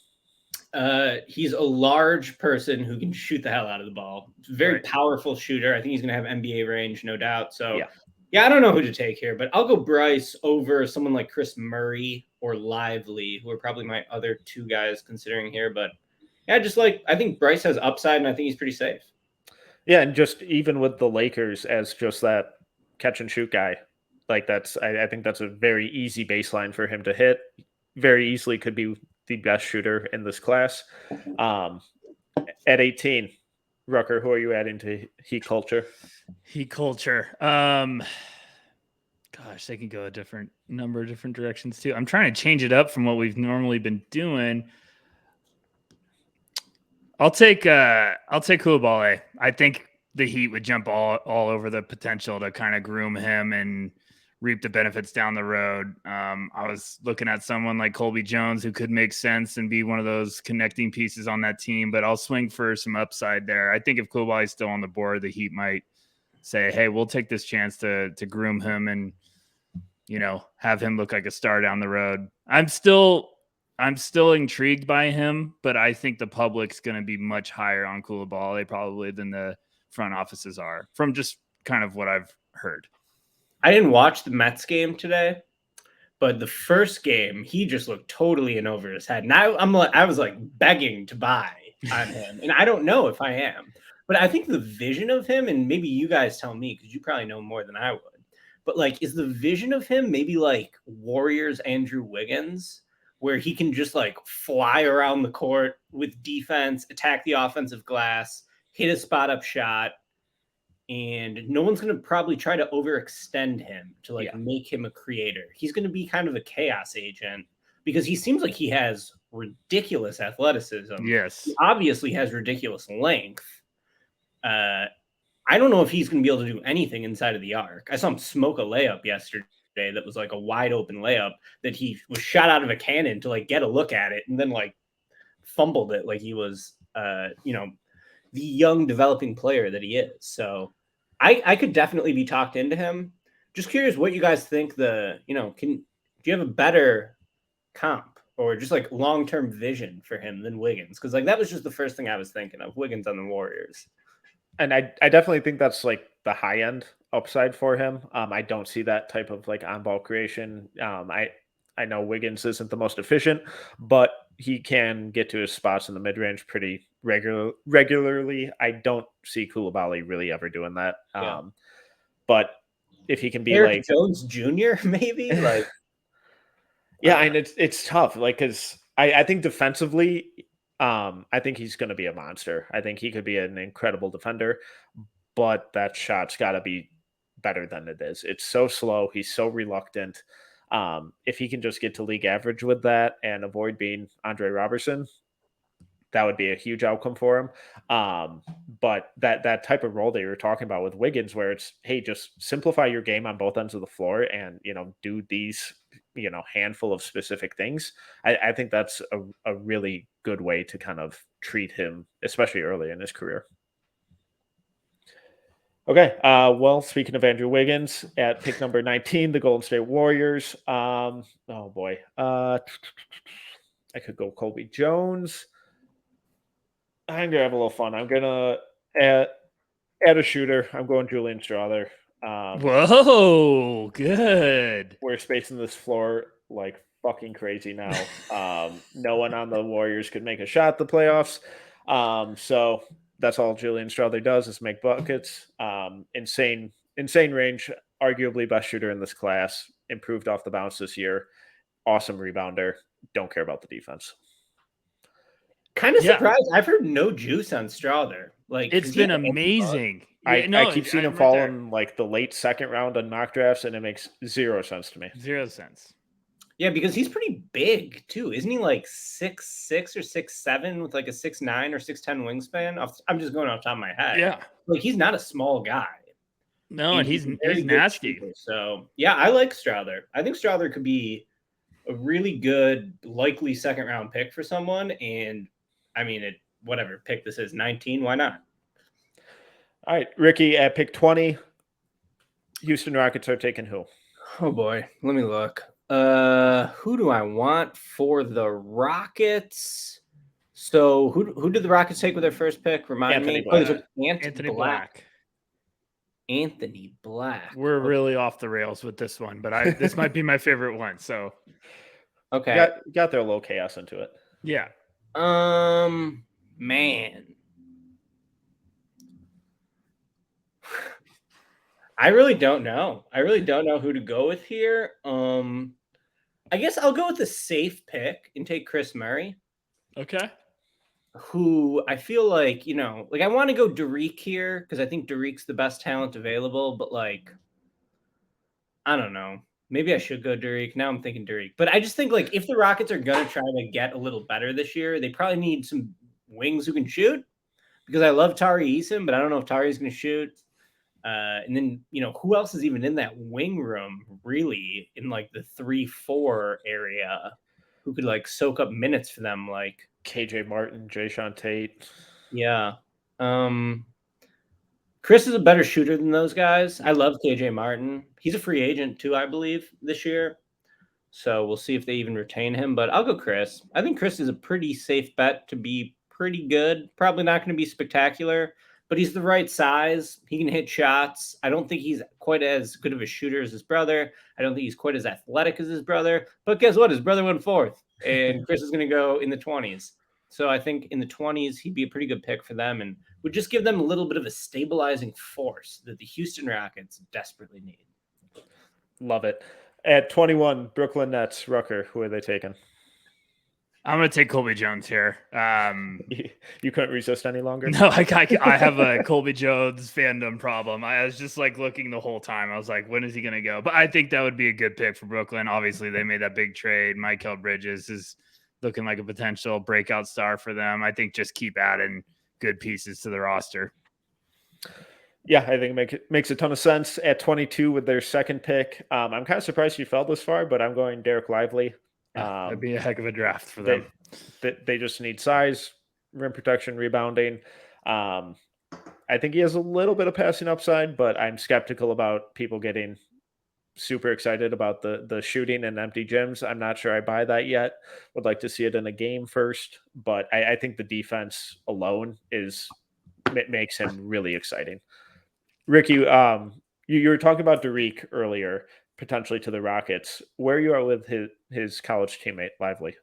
He's a large person who can shoot the hell out of the ball. Very powerful shooter. I think he's going to have NBA range, no doubt. So yeah, I don't know who to take here, but I'll go Bryce over someone like Chris Murray or Lively, who are probably my other two guys considering here. But yeah, I think Bryce has upside, and I think he's pretty safe. Yeah, and just even with the Lakers as just that catch and shoot guy, like I think that's a very easy baseline for him to hit. Very easily could be the best shooter in this class. At 18, Rucker, who are you adding to Heat culture? Heat culture. Gosh, they can go a number of different directions too. I'm trying to change it up from what we've normally been doing. I'll take Coulibaly. I think the Heat would jump all over the potential to kind of groom him and reap the benefits down the road. I was looking at someone like Colby Jones who could make sense and be one of those connecting pieces on that team, but I'll swing for some upside there. I think if Coulibaly's still on the board, the Heat might say, hey, we'll take this chance to groom him and, have him look like a star down the road. I'm still intrigued by him, but I think the public's going to be much higher on Coulibaly probably than the front offices are, from just kind of what I've heard. I didn't watch the Mets game today, but the first game, he just looked totally in over his head. And I was like begging to buy on him. And I don't know if I am, but I think the vision of him, and maybe you guys tell me, because you probably know more than I would, but like, is the vision of him maybe like Warriors Andrew Wiggins, where he can just like fly around the court with defense, attack the offensive glass, hit a spot up shot, and no one's going to probably try to overextend him to make him a creator. He's going to be kind of a chaos agent because he seems like he has ridiculous athleticism. Yes. He obviously has ridiculous length. I don't know if he's going to be able to do anything inside of the arc. I saw him smoke a layup yesterday that was like a wide open layup that he was shot out of a cannon to like get a look at it and then like fumbled it like he was, the young developing player that he is. So I could definitely be talked into him. Just curious what you guys think do you have a better comp or just like long-term vision for him than Wiggins? Because like that was just the first thing I was thinking of, Wiggins on the Warriors. And I definitely think that's like the high end upside for him. I don't see that type of like on ball creation. I I know Wiggins isn't the most efficient, but he can get to his spots in the mid-range pretty regularly. I don't see Coulibaly really ever doing that. Yeah. But if he can be Eric like Jones Jr., maybe like, yeah, and it's tough, like because I think defensively, I think he's going to be a monster. I think he could be an incredible defender, but that shot's got to be better than it is. It's so slow. He's so reluctant. If he can just get to league average with that and avoid being Andre Robertson, that would be a huge outcome for him. But that type of role that you were talking about with Wiggins, where it's, hey, just simplify your game on both ends of the floor and, do these, handful of specific things. I think that's a really good way to kind of treat him, especially early in his career. Okay. Well, speaking of Andrew Wiggins, at pick number 19, the Golden State Warriors. Oh boy. I could go Colby Jones. I'm gonna have a little fun. I'm gonna add a shooter. I'm going Julian Strawther. Whoa, good. We're spacing this floor like fucking crazy now. No one on the Warriors could make a shot the playoffs. So that's all Julian Strawther does is make buckets. Insane range. Arguably best shooter in this class. Improved off the bounce this year. Awesome rebounder. Don't care about the defense. kind of surprised. I've heard no juice on Strawther. Like it's been amazing. I keep seeing him fall in like the late second round on mock drafts, and it makes 0 sense to me. 0 sense. Yeah, because he's pretty big too, isn't he? Like 6'6" or 6'7" with like a 6'9" or 6'10" wingspan. I'm just going off the top of my head. Yeah, like he's not a small guy. No, and he's nasty. Shooter. So yeah, I like Strawther. I think Strawther could be a really good, likely second round pick for someone. And I mean, whatever pick this is, 19. Why not? All right, Ricky, at pick 20, Houston Rockets are taking who? Oh boy, let me look. Who do I want for the Rockets? So who did the Rockets take with their first pick? Remind me. Anthony Black. Anthony Black. We're really off the rails with this one, but this might be my favorite one. So okay, got their little chaos into it. Yeah. Man. I really don't know. I really don't know who to go with here. I guess I'll go with the safe pick and take Chris Murray. Okay. Who I feel like, I want to go Dariq here because I think Dariq's the best talent available, but I don't know. Maybe I should go Dariq. Now I'm thinking Dariq. But I just think if the Rockets are going to try to get a little better this year, they probably need some wings who can shoot because I love Tari Eason, but I don't know if Tari's going to shoot. And then, who else is even in that wing room really in the 3-4 area who could soak up minutes for them? KJ Martin, Jayshawn Tate. Yeah. Chris is a better shooter than those guys. I love KJ Martin. He's a free agent too, I believe, this year. So we'll see if they even retain him, but I'll go Chris. I think Chris is a pretty safe bet to be pretty good. Probably not going to be spectacular, but he's the right size. He can hit shots. I don't think he's quite as good of a shooter as his brother. I don't think he's quite as athletic as his brother. But guess what? His brother went 4th, and Chris is going to go in the 20s. So I think in the 20s, he'd be a pretty good pick for them and would just give them a little bit of a stabilizing force that the Houston Rockets desperately need. Love it. At 21, Brooklyn Nets, Rucker, who are they taking? I'm going to take Colby Jones here. You couldn't resist any longer? No, I have a Colby Jones fandom problem. I was just looking the whole time. I was like, when is he going to go? But I think that would be a good pick for Brooklyn. Obviously, they made that big trade. Mikal Bridges is looking like a potential breakout star for them. I think just keep adding good pieces to the roster. Yeah, I think it makes a ton of sense. At 22 with their second pick, I'm kind of surprised you fell this far, but I'm going Dereck Lively. That'd be a heck of a draft for them. They just need size, rim protection, rebounding. I think he has a little bit of passing upside, but I'm skeptical about people getting super excited about the shooting and empty gyms. I'm not sure I buy that yet. Would like to see it in a game first, but I think the defense alone makes him really exciting. Ricky, you were talking about Dariq earlier. potentially to the Rockets. Where you are with his college teammate Lively?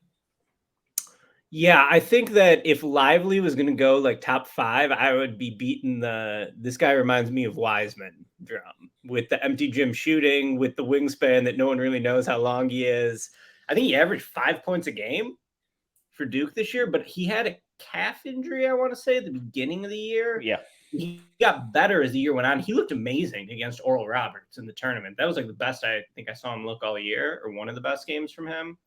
Yeah, I think that if Lively was going to go like top 5, I would be beating this guy reminds me of Wiseman drum with the empty gym shooting, with the wingspan that no one really knows how long he is. I think he averaged 5 points a game for Duke this year, but he had a calf injury, I want to say, at the beginning of the year. Yeah. He got better as the year went on. He looked amazing against Oral Roberts in the tournament. That was like the best I think I saw him look all year, or one of the best games from him.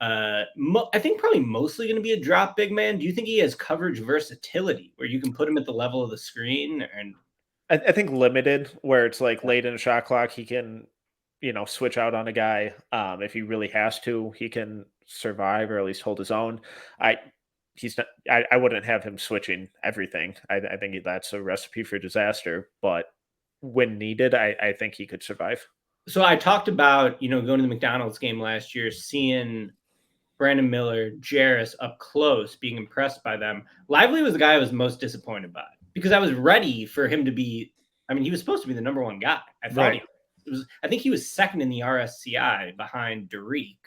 I think probably mostly going to be a drop big man. Do you think he has coverage versatility where you can put him at the level of the screen? And I think limited, where it's like late in the shot clock, he can, switch out on a guy. If he really has to, he can survive or at least hold his own. I wouldn't have him switching everything. I think that's a recipe for disaster. But when needed, I think he could survive. So I talked about, going to the McDonald's game last year, seeing Brandon Miller, Jarace up close, being impressed by them. Lively was the guy I was most disappointed by because I was ready for him to be. I mean, he was supposed to be the number 1 guy. I thought I think he was second in the RSCI behind Dariq.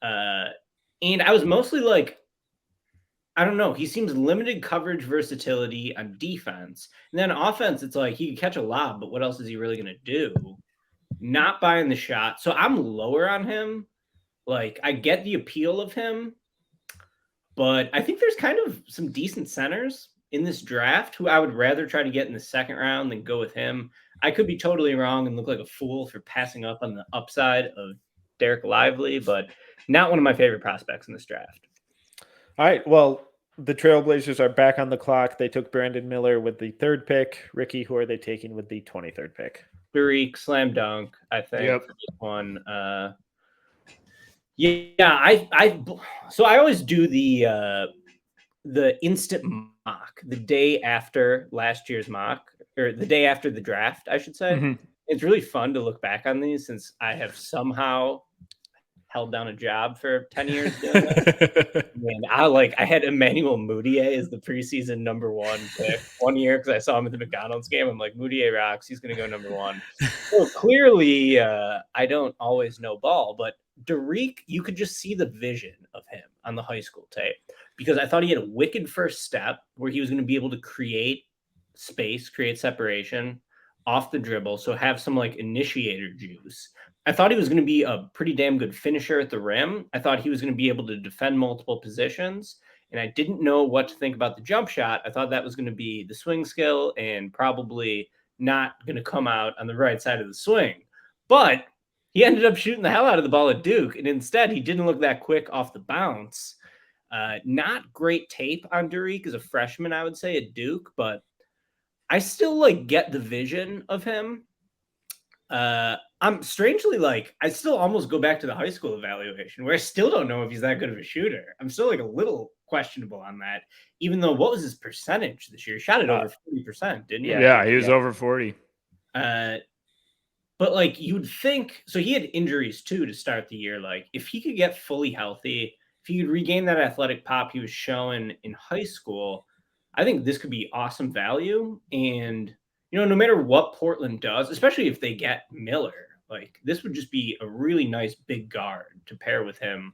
And I was mostly like, I don't know. He seems limited coverage versatility on defense. And then offense, it's like he can catch a lob, but what else is he really going to do? Not buying the shot. So I'm lower on him. Like, I get the appeal of him, but I think there's kind of some decent centers in this draft who I would rather try to get in the second round than go with him. I could be totally wrong and look like a fool for passing up on the upside of Dariq Lively, but not one of my favorite prospects in this draft. All right. Well, the Trailblazers are back on the clock. They took Brandon Miller with the 3rd pick. Ricky, who are they taking with the 23rd pick? Dariq, slam dunk, I think. Yep. For this one. So I always do the instant mock the day after last year's mock, or the day after the draft, I should say. Mm-hmm. It's really fun to look back on these since I have somehow held down a job for 10 years. And I had Emmanuel Mudiay as the preseason number 1 pick one year because I saw him at the McDonald's game. I'm like, Mudiay rocks. He's going to go number 1. So clearly, I don't always know ball, but Dariq, you could just see the vision of him on the high school tape because I thought he had a wicked first step where he was going to be able to create space, create separation off the dribble. So have some like initiator juice. I thought he was going to be a pretty damn good finisher at the rim. I thought he was going to be able to defend multiple positions. And I didn't know what to think about the jump shot. I thought that was going to be the swing skill and probably not going to come out on the right side of the swing. But he ended up shooting the hell out of the ball at Duke. And instead, he didn't look that quick off the bounce. Not great tape on Dariq as a freshman, I would say, at Duke. But I still get the vision of him. I'm strangely I still almost go back to the high school evaluation where I still don't know if he's that good of a shooter. I'm still a little questionable on that, even though what was his percentage this year? He shot it over 40%, didn't he? Yeah, he was over 40. But you'd think, so he had injuries too to start the year. If he could get fully healthy, if he could regain that athletic pop he was showing in high school, I think this could be awesome value. And no matter what Portland does, especially if they get Miller, this would just be a really nice big guard to pair with him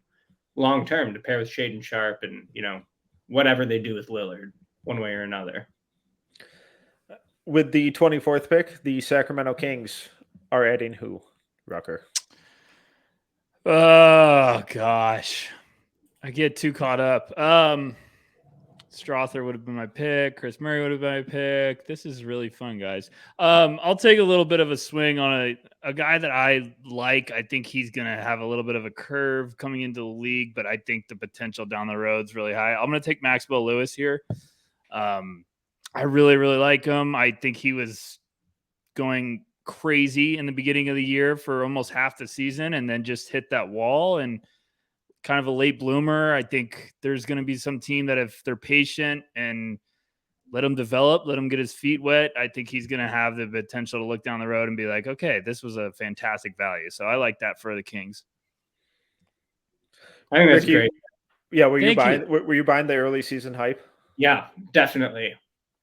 long term, to pair with Shaedon Sharpe and, whatever they do with Lillard one way or another. With the 24th pick, the Sacramento Kings are adding who, Rucker? Oh, gosh. I get too caught up. Strawther would have been my pick. Chris Murray would have been my pick. This is really fun, guys. I'll take a little bit of a swing on a guy that I like. I think he's going to have a little bit of a curve coming into the league, but I think the potential down the road is really high. I'm going to take Maxwell Lewis here. I really, really like him. I think he was going crazy in the beginning of the year for almost half the season and then just hit that wall and kind of a late bloomer. I think there's going to be some team that if they're patient and let him develop, let him get his feet wet, I think he's going to have the potential to look down the road and be like, okay, this was a fantastic value. So I like that for the Kings. I think that's great. Yeah. Were you buying the early season hype? Yeah, definitely.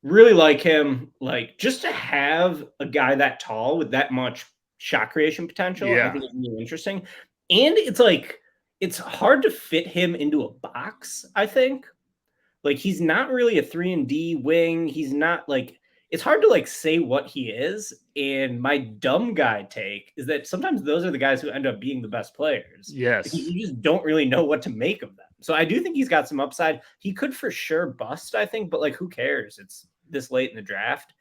Really like him. Just to have a guy that tall with that much shot creation potential. Yeah. I think it's really interesting. And it's like, it's hard to fit him into a box, I think. Like, he's not really a 3-and-D wing. He's not like, it's hard to like say what he is. And my dumb guy take is that sometimes those are the guys who end up being the best players. Yes. Because you just don't really know what to make of them. So I do think he's got some upside. He could for sure bust, I think, but like, who cares? It's this late in the draft.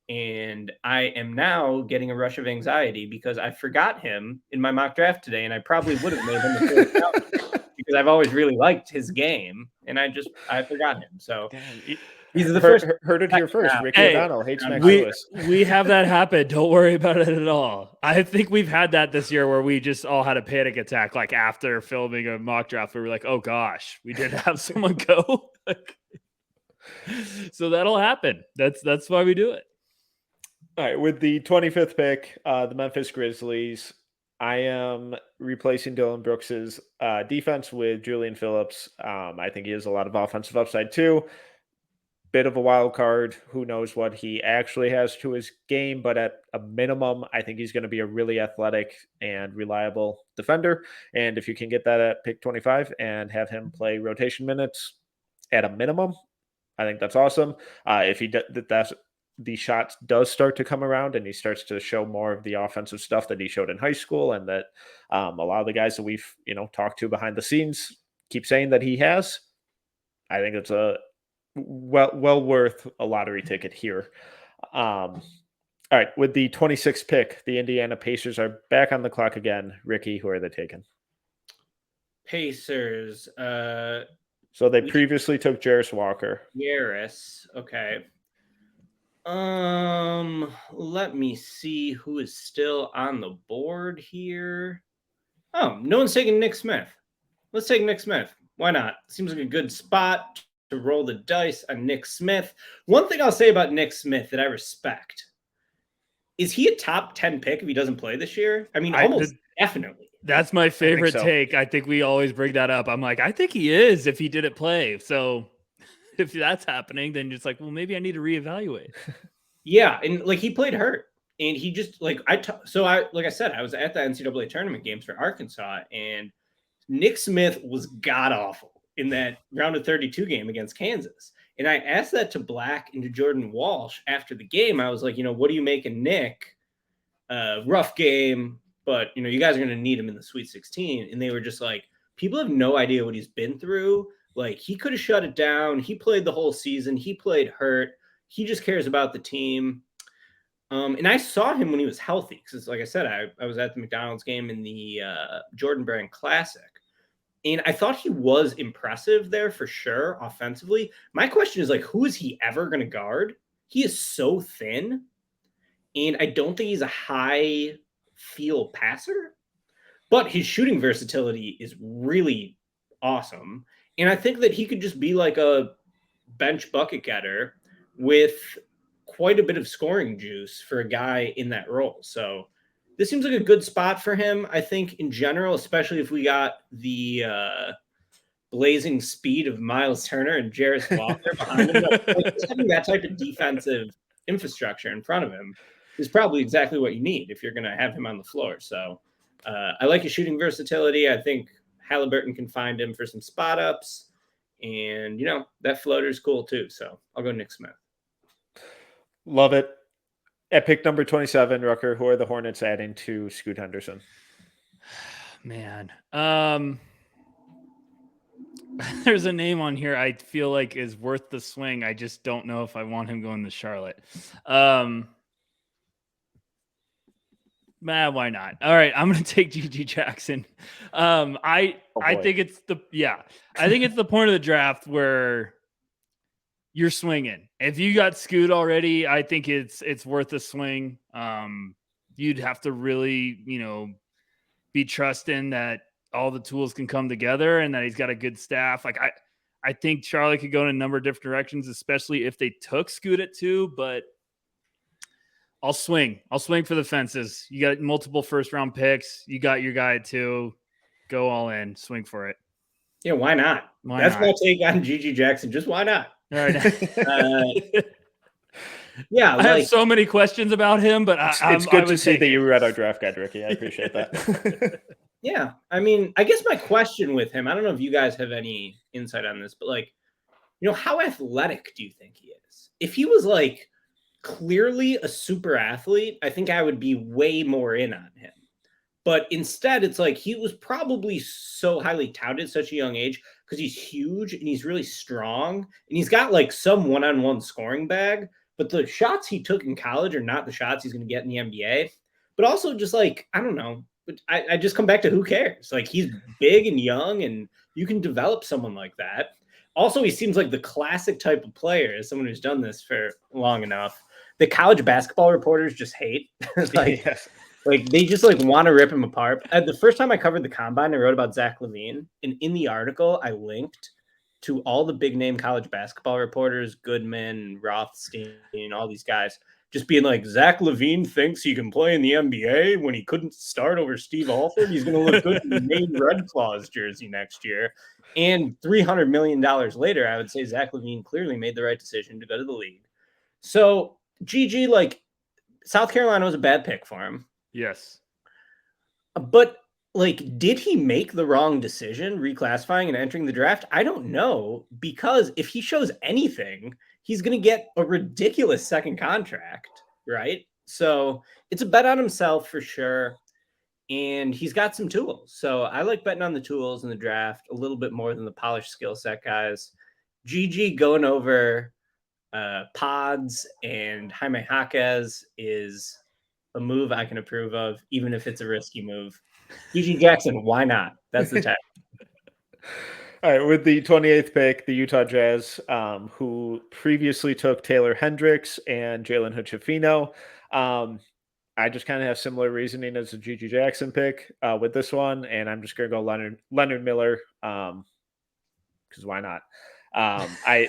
And I am now getting a rush of anxiety because I forgot him in my mock draft today, and I probably would have made him the first round because I've always really liked his game, and I forgot him. So he's the first. Heard it here first. Ricky O'Donnell hates Max we, Lewis. We have that happen. Don't worry about it at all. I think we've had that this year where we just all had a panic attack, like after filming a mock draft, where we're like, "Oh gosh, we did have someone go." So that'll happen. That's why we do it. All right, with the 25th pick, the Memphis Grizzlies, I am replacing Dylan Brooks's defense with Julian Phillips. I think he has a lot of offensive upside too. Bit of a wild card. Who knows what he actually has to his game, but at a minimum, I think he's going to be a really athletic and reliable defender. And if you can get that at pick 25 and have him play rotation minutes at a minimum, I think that's awesome. If he that's the shots does start to come around and he starts to show more of the offensive stuff that he showed in high school, and that a lot of the guys that we've talked to behind the scenes keep saying that he has, I think it's a well worth a lottery ticket here. All right, with the 26th pick, the Indiana Pacers are back on the clock again. Ricky, who are they taking? Pacers. So they previously took Jarace Walker. Jarace. Okay. Let me see who is still on the board here. Oh, no one's taking Nick Smith. Let's take Nick Smith. Why not? Seems like a good spot to roll the dice on Nick Smith. One thing I'll say about Nick Smith that I respect is he a top 10 pick if he doesn't play this year? I mean, almost definitely. That's my favorite take. I think we always bring that up. I'm like, I think he is if he didn't play. So if that's happening, then it's like, well, maybe I need to reevaluate. Yeah, and like he played hurt, and he just like like I said, I was at the NCAA tournament games for Arkansas, and Nick Smith was god awful in that round of 32 game against Kansas. And I asked that to Black and to Jordan Walsh after the game. I was like, what do you make of Nick? Rough game, but you guys are going to need him in the Sweet 16. And they were just like, people have no idea what he's been through. Like, he could have shut it down. He played the whole season. He played hurt. He just cares about the team. And I saw him when he was healthy. Because, like I said, I was at the McDonald's game in the Jordan Brand Classic. And I thought he was impressive there for sure, offensively. My question is, like, who is he ever going to guard? He is so thin. And I don't think he's a high field passer. But his shooting versatility is really awesome. And I think that he could just be like a bench bucket getter with quite a bit of scoring juice for a guy in that role. So this seems like a good spot for him, I think, in general, especially if we got the blazing speed of Miles Turner and Jarace Walker behind him. Like, just having that type of defensive infrastructure in front of him is probably exactly what you need if you're going to have him on the floor. So I like his shooting versatility. I think Halliburton can find him for some spot ups, and that floater is cool too. So I'll go Nick Smith. Love it. At pick number 27, Rucker, who are the Hornets adding to Scoot Henderson? Man, there's a name on here I feel like is worth the swing. I just don't know if I want him going to Charlotte. Why not? All right, I'm going to take GG Jackson. I think it's the point of the draft where you're swinging. If you got Scoot already, I think it's worth a swing. You'd have to really, be trusting that all the tools can come together and that he's got a good staff. Like I think Charlotte could go in a number of different directions, especially if they took Scoot at 2, but I'll swing for the fences. You got multiple first round picks. You got your guy at 2. Go all in, swing for it. Yeah. Why not? That's my take on GG Jackson. Just why not? All right. Yeah, I have so many questions about him, but it's good to see that you read our draft guide, Ricky. I appreciate that. Yeah, I mean, I guess my question with him, I don't know if you guys have any insight on this, but like, how athletic do you think he is? If he was like clearly a super athlete, I think I would be way more in on him. But instead, it's like he was probably so highly touted at such a young age because he's huge and he's really strong and he's got like some one-on-one scoring bag. But the shots he took in college are not the shots he's going to get in the NBA. But also just like, I don't know. But I just come back to who cares? Like he's big and young and you can develop someone like that. Also, he seems like the classic type of player as someone who's done this for long enough. The college basketball reporters just hate. Yes. Like they just like want to rip him apart. The first time I covered the combine, I wrote about Zach LaVine, and in the article, I linked to all the big name college basketball reporters, Goodman, Rothstein, all these guys, just being like, Zach LaVine thinks he can play in the NBA when he couldn't start over Steve Alford. He's going to look good in the Maine Red Claws jersey next year. And $300 million later, I would say Zach LaVine clearly made the right decision to go to the league. So GG, like South Carolina was a bad pick for him. Yes. But like, did he make the wrong decision reclassifying and entering the draft? I don't know, because if he shows anything, he's going to get a ridiculous second contract, right? So it's a bet on himself for sure. And he's got some tools. So I like betting on the tools in the draft a little bit more than the polished skill set guys. GG going over Pods and Jaime Jaquez is a move I can approve of, even if it's a risky move. GG Jackson, why not? That's the tag. All right, with the 28th pick, the Utah Jazz, who previously took Taylor Hendricks and Jalen Hood-Schifino. I just kind of have similar reasoning as the GG Jackson pick with this one, and I'm just going to go Leonard Miller because why not? I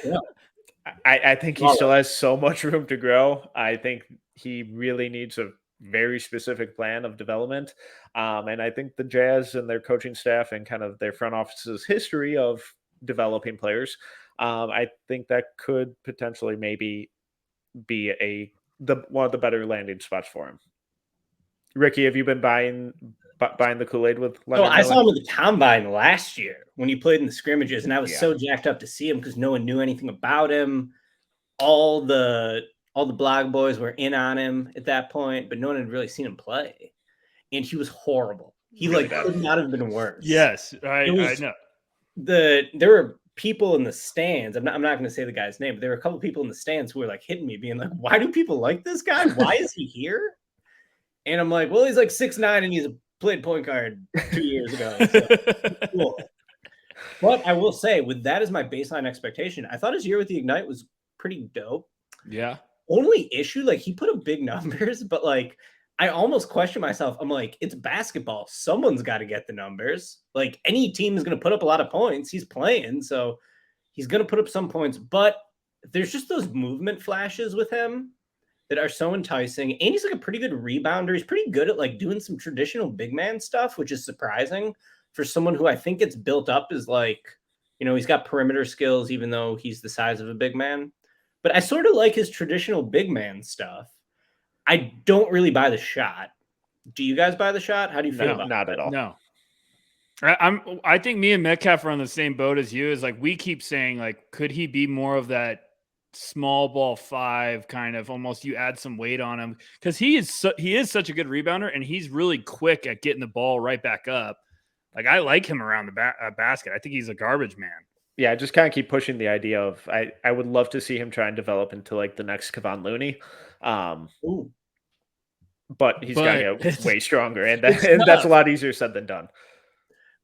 think he still has so much room to grow. I think he really needs a very specific plan of development. And I think the Jazz and their coaching staff and kind of their front office's history of developing players, I think that could potentially maybe be one of the better landing spots for him. Ricky, have you been buying the Kool-Aid with Leonard Miller? I saw him at the combine last year when he played in the scrimmages, and I was so jacked up to see him because no one knew anything about him. All the blog boys were in on him at that point, but no one had really seen him play. And he was horrible. He really could not have been worse. Yes, I know. There were people in the stands. I'm not going to say the guy's name, but there were a couple of people in the stands who were like hitting me, being like, "Why do people like this guy? Why is he here?" And I'm like, "Well, he's like 6'9" and he's played point guard 2 years ago." So, cool. But I will say, with that as my baseline expectation, I thought his year with the Ignite was pretty dope. Yeah. Only issue, like he put up big numbers, but like I almost question myself. I'm like, it's basketball. Someone's got to get the numbers. Like any team is going to put up a lot of points. He's playing, so he's going to put up some points. But there's just those movement flashes with him that are so enticing. And he's like a pretty good rebounder. He's pretty good at like doing some traditional big man stuff, which is surprising for someone who I think gets built up as like, he's got perimeter skills, even though he's the size of a big man. But I sort of like his traditional big man stuff. I don't really buy the shot. Do you guys buy the shot? How do you feel about it? Not at all. No. I think me and Metcalf are on the same boat as you. Is like we keep saying, like, could he be more of that small ball 5 kind of, almost you add some weight on him, because he is such a good rebounder and he's really quick at getting the ball right back up. Like I like him around the basket. I think he's a garbage man. Yeah, just kind of keep pushing the idea of I would love to see him try and develop into like the next Kevon Looney. But he's got to get way stronger, and that's a lot easier said than done.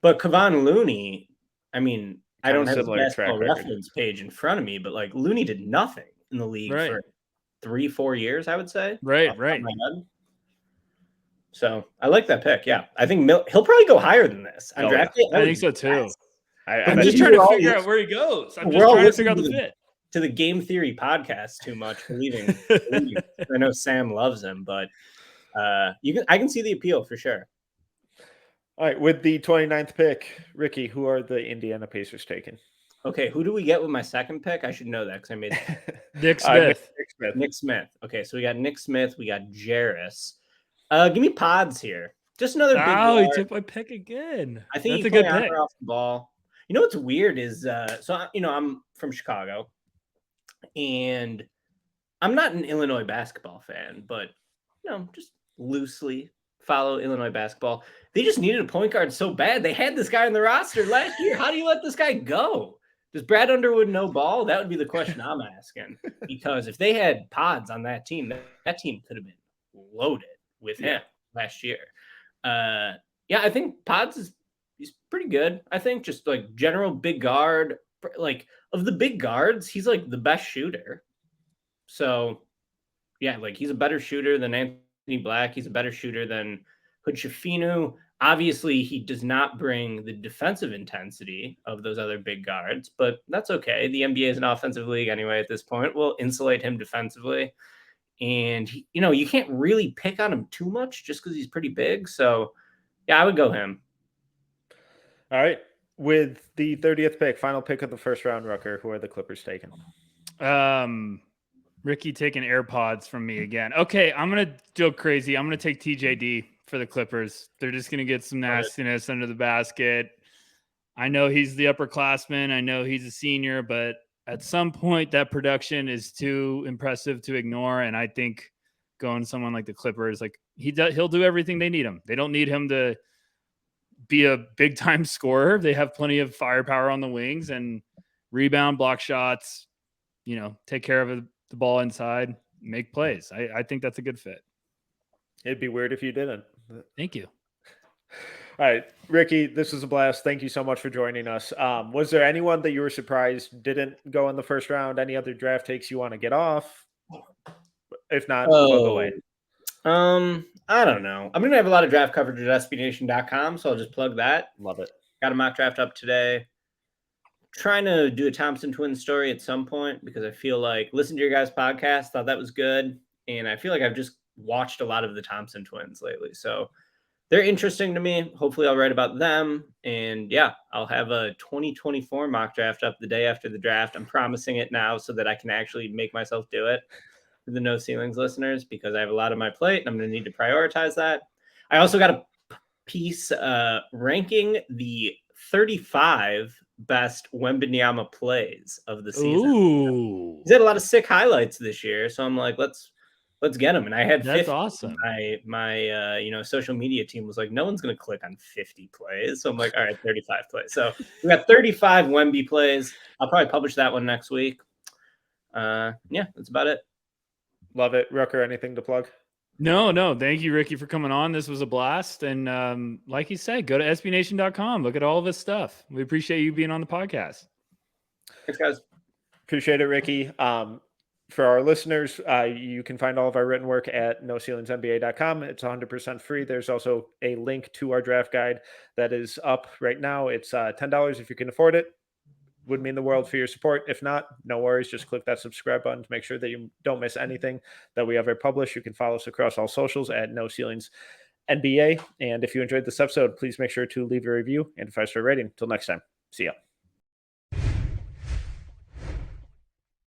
But Kevon Looney, I mean, I don't have his similar basketball track record. reference page in front of me, but like Looney did nothing in the league for 3-4 years, I would say. Right. So I like that pick. Yeah, I think he'll probably go higher than this. I think so too. I'm just just trying to figure out where he goes. I'm just trying to figure out the fit. To the Game Theory podcast too much, believing. I know Sam loves him, but I can see the appeal for sure. All right, with the 29th pick, Ricky, who are the Indiana Pacers taking? Okay, who do we get with my second pick? I should know that because I made Nick Smith. Nick Nick Smith. Okay, so we got Nick Smith. We got Jarace. Give me Pods here. Just another big Oh, he guard. took my pick again. I think That's a good pick. Off the ball. You know what's weird is I'm from Chicago, and I'm not an Illinois basketball fan, but just loosely follow Illinois basketball. They just needed a point guard so bad. They had this guy on the roster last year. How do you let this guy go? Does Brad Underwood know ball? That would be the question I'm asking. Because if they had Pods on that team, that team could have been loaded with him last year. I think Pods he's pretty good. I think just like general big guard, like of the big guards, he's like the best shooter. So yeah, like he's a better shooter than Anthony Black. He's a better shooter than Hood-Schifino. Obviously, he does not bring the defensive intensity of those other big guards, but that's okay. The NBA is an offensive league anyway at this point. We'll insulate him defensively. And, you can't really pick on him too much just because he's pretty big. So, yeah, I would go him. All right. With the 30th pick, final pick of the first round, Rucker, who are the Clippers taking? Ricky taking AirPods from me again. Okay, I'm going to go crazy. I'm going to take TJD for the Clippers. They're just going to get some nastiness under the basket. I know he's the upperclassman. I know he's a senior, but at some point that production is too impressive to ignore. And I think going to someone like the Clippers, like he'll do everything they need him. They don't need him to be a big time scorer. They have plenty of firepower on the wings and rebound, block shots, take care of the ball inside, make plays. I think that's a good fit. It'd be weird if you didn't. Thank you. All right, Ricky, this was a blast. Thank you so much for joining us. Was there anyone that you were surprised didn't go in the first round? Any other draft takes you want to get off? If not, plug away. I don't know. I'm going to have a lot of draft coverage at SBNation.com, so I'll just plug that. Love it. Got a mock draft up today. Trying to do a Thompson twins story at some point because I feel like listened to your guys' podcast, thought that was good, and I feel like I've just watched a lot of the Thompson twins lately. So they're interesting to me. Hopefully I'll write about them. And I'll have a 2024 mock draft up the day after the draft. I'm promising it now so that I can actually make myself do it for the No Ceilings listeners because I have a lot on my plate and I'm going to need to prioritize that. I also got a piece ranking the 35 best Wembanyama plays of the season. Ooh. He's had a lot of sick highlights this year. So I'm like, let's get him. And I had 50. That's awesome. My social media team was like, no one's going to click on 50 plays. So I'm like, all right, 35 plays. So we got 35 Wemby plays. I'll probably publish that one next week. That's about it. Love it. Rucker, anything to plug? No. Thank you, Ricky, for coming on. This was a blast. And like you said, go to SBNation.com. Look at all of his stuff. We appreciate you being on the podcast. Thanks, guys. Appreciate it, Ricky. For our listeners, you can find all of our written work at noceilingsnba.com. It's 100% free. There's also a link to our draft guide that is up right now. It's $10 if you can afford it. Would mean the world for your support. If not, no worries. Just click that subscribe button to make sure that you don't miss anything that we ever publish. You can follow us across all socials at No Ceilings NBA. And if you enjoyed this episode, please make sure to leave a review and a 5-star rating. Until next time, see ya.